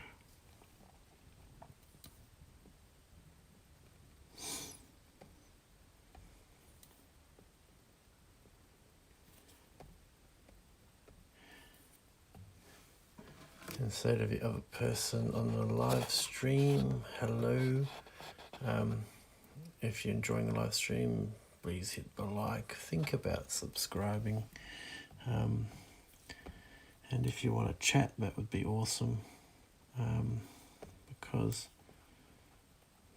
And so to the other person on the live stream, hello. If you're enjoying the live stream, please hit the like. Think about subscribing. And if you want to chat, that would be awesome. Because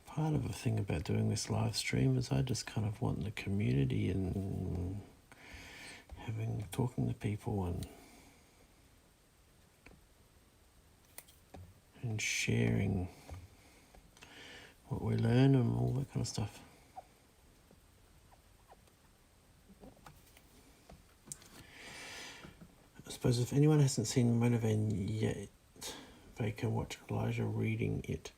part of the thing about doing this live stream is I just kind of want the community and talking to people and sharing what we learn and all that kind of stuff. I suppose if anyone hasn't seen Motivate yet, they can watch Elijah reading it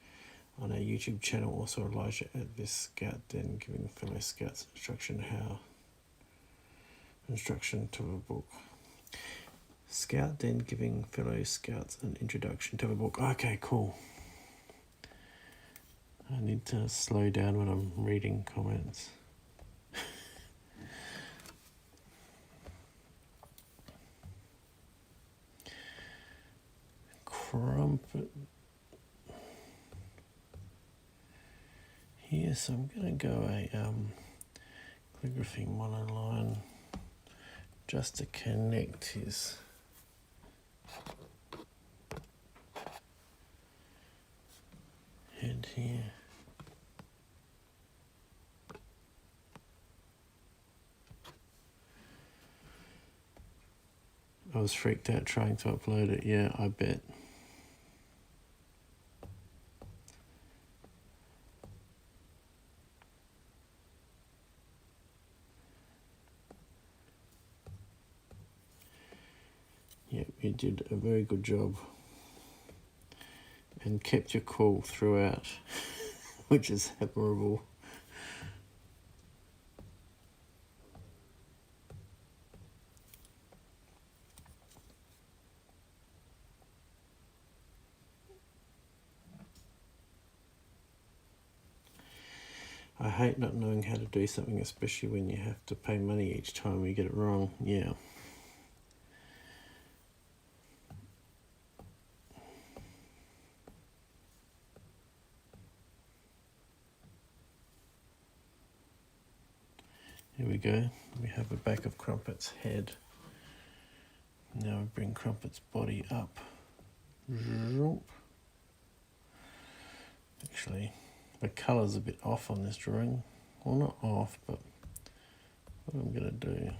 on our YouTube channel. Also Elijah at this Scout, then giving fellow Scouts instruction how Introduction to a book. Scout then giving fellow scouts an introduction to a book. Okay, cool. I need to slow down when I'm reading comments. Crumpet. Here, so I'm going to go a calligraphy monoline just to connect his head here. I was freaked out trying to upload it, yeah, I bet. Yep, you did a very good job and kept your cool throughout, which is admirable. I hate not knowing how to do something, especially when you have to pay money each time you get it wrong. Yeah. Here we go. We have the back of Crumpet's head. Now we bring Crumpet's body up. Actually, the colour's a bit off on this drawing. Well, not off, but what I'm going to do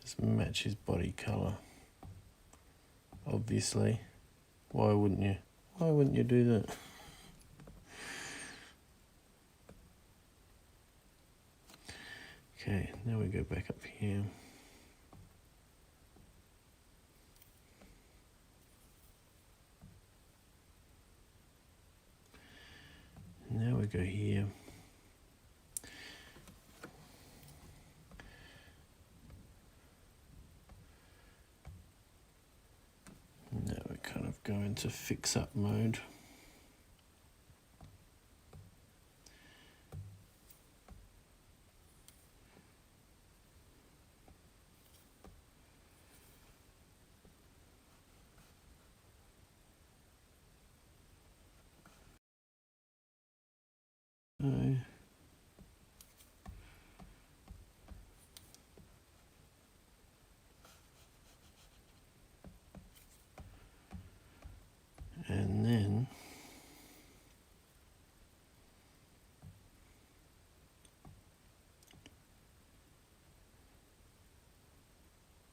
is match his body colour. Obviously. Why wouldn't you? Why wouldn't you do that? Okay, now we go back up here. Now we go here. Now we kind of go into fix up mode. And then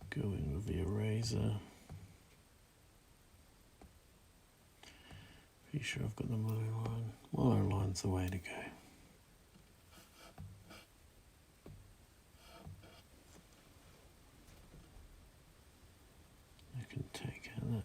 go in with the eraser. Pretty sure I've got the monoline. Monoline's the way to go. I can take out that.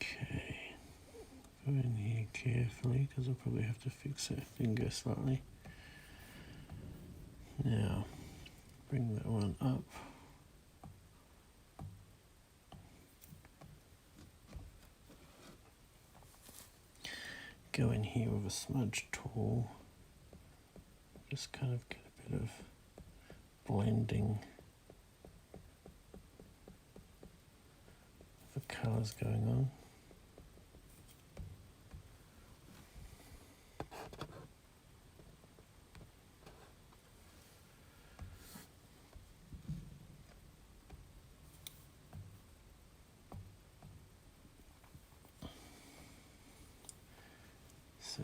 Okay, go in here carefully because I'll probably have to fix that finger slightly. Now, bring that one up. Go in here with a smudge tool. Just kind of get a bit of blending of the colours going on. So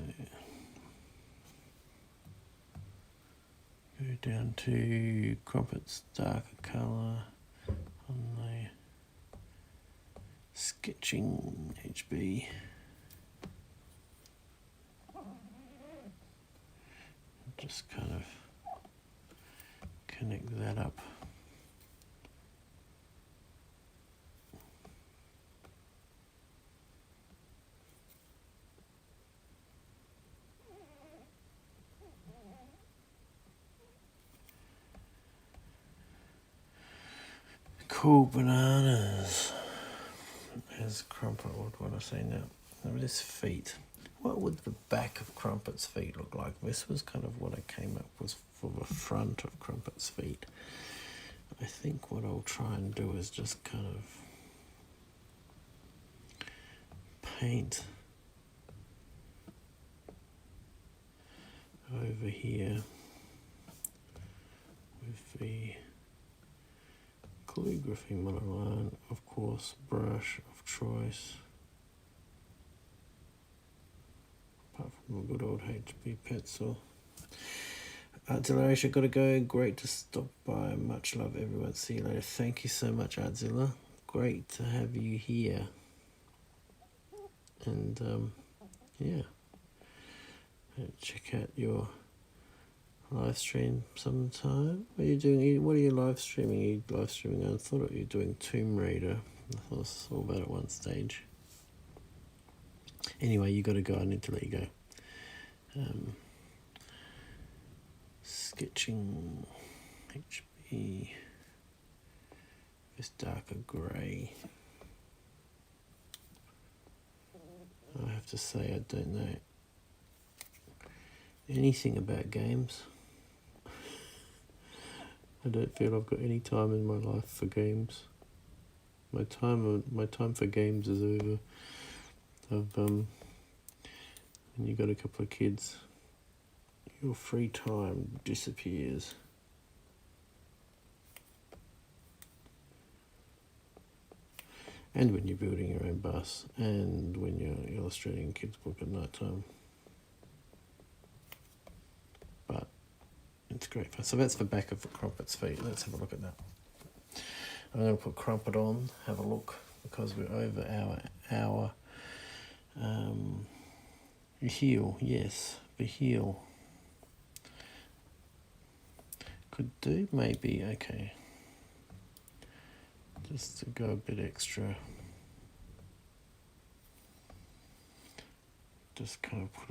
go Go down to Crumpet's darker colour on the sketching HB. Just kind of connect that up. Cool bananas. As Crumpet, what would I say now? Now this feet. What would the back of Crumpet's feet look like? This was kind of what I came up with for the front of Crumpet's feet. I think what I'll try and do is just kind of paint over here with the calligraphy monoline, of course, brush of choice. Apart from a good old HB pencil. Artzilla, gotta go. Great to stop by. Much love, everyone. See you later. Thank you so much, Artzilla. Great to have you here. And yeah, check out your live stream sometime. What are you doing? What are you live streaming? Are you live streaming? I thought you were doing Tomb Raider. I thought I saw that at one stage. Anyway, you got to go. I need to let you go. Sketching HB. This darker grey. I have to say I don't know anything about games. I don't feel I've got any time in my life for games. My time for games is over. When you got a couple of kids, your free time disappears. And when you're building your own bus, and when you're illustrating a kid's book at night time. But it's great fun. So that's the back of the Crumpet's feet. Let's have a look at that. I'm going to put Crumpet on, have a look, because we're over our heel. Yes, the heel. Could do maybe, okay. Just to go a bit extra. Just kind of put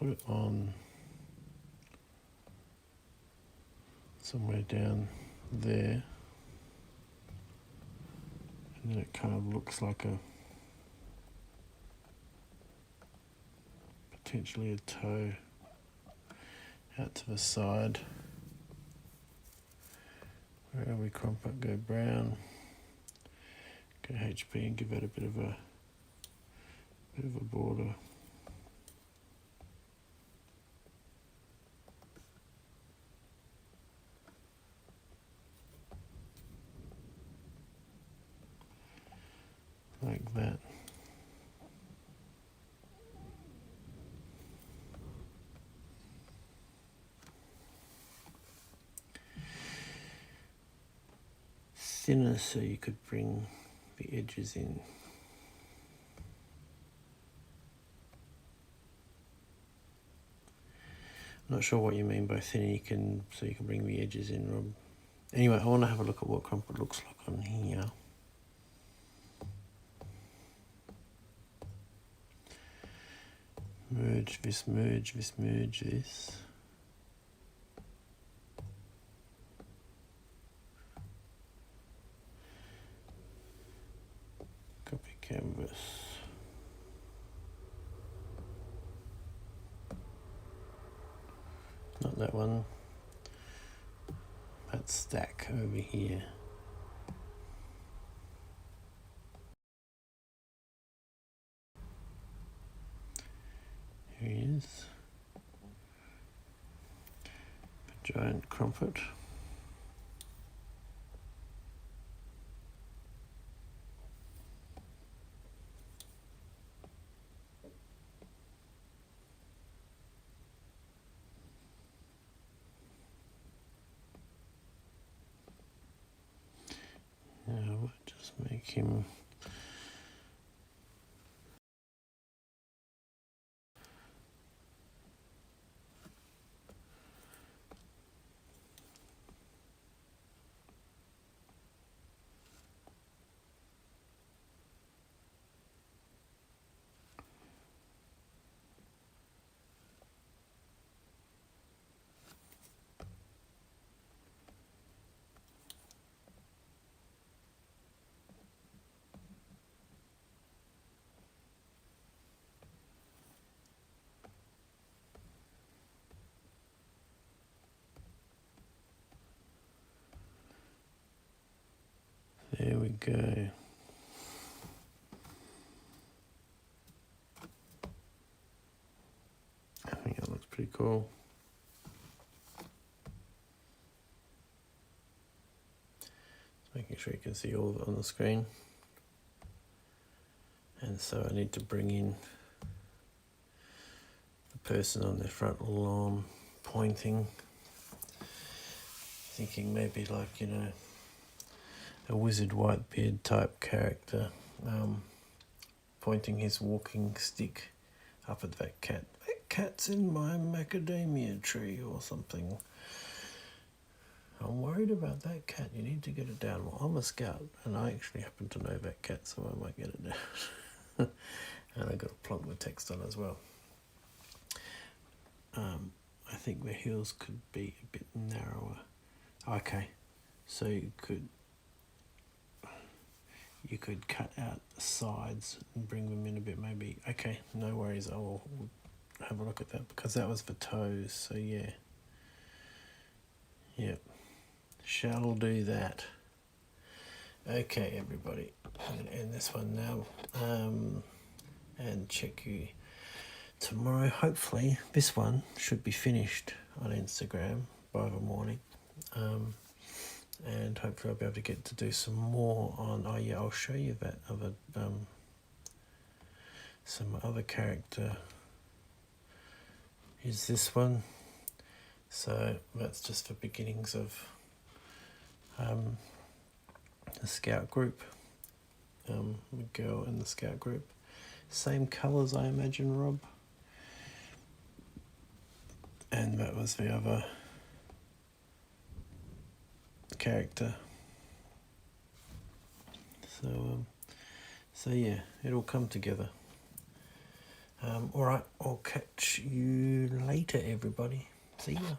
it on somewhere down there. And then it kind of looks like potentially a toe out to the side. Where are we? Crumpet, go brown, go HB and give that a bit of a border. Like that. Thinner so you could bring the edges in. Not sure what you mean by thinner, so you can bring the edges in, Rob. Anyway, I want to have a look at what Crumpet looks like on here. Merge this, merge this, merge this. Copy canvas. Not that one. That stack over here. Here he is. A giant Crumpet. make him there we go. I think that looks pretty cool. Just making sure you can see all of it on the screen. And so I need to bring in the person on their front lawn pointing. Thinking maybe like, you know, a Wizard Whitebeard type character, pointing his walking stick up at that cat. That cat's in my macadamia tree or something. I'm worried about that cat. You need to get it down. Well, I'm a scout, and I actually happen to know that cat, so I might get it down. And I got a plonk with text on as well. I think the heels could be a bit narrower. Okay, so you could cut out the sides and bring them in a bit maybe. Okay, no worries, I will have a look at that because that was for toes, so yeah. Yep, shall do that. Okay, everybody, I'm going to end this one now and check you tomorrow. Hopefully this one should be finished on Instagram by the morning. And hopefully I'll be able to get to do some more on, oh yeah, I'll show you that other, some other character is this one. So that's just for beginnings of the scout group, the girl in the scout group. Same colours, I imagine, Rob. And that was the other character. So yeah, it'll come together. All right, I'll catch you later, everybody. See ya.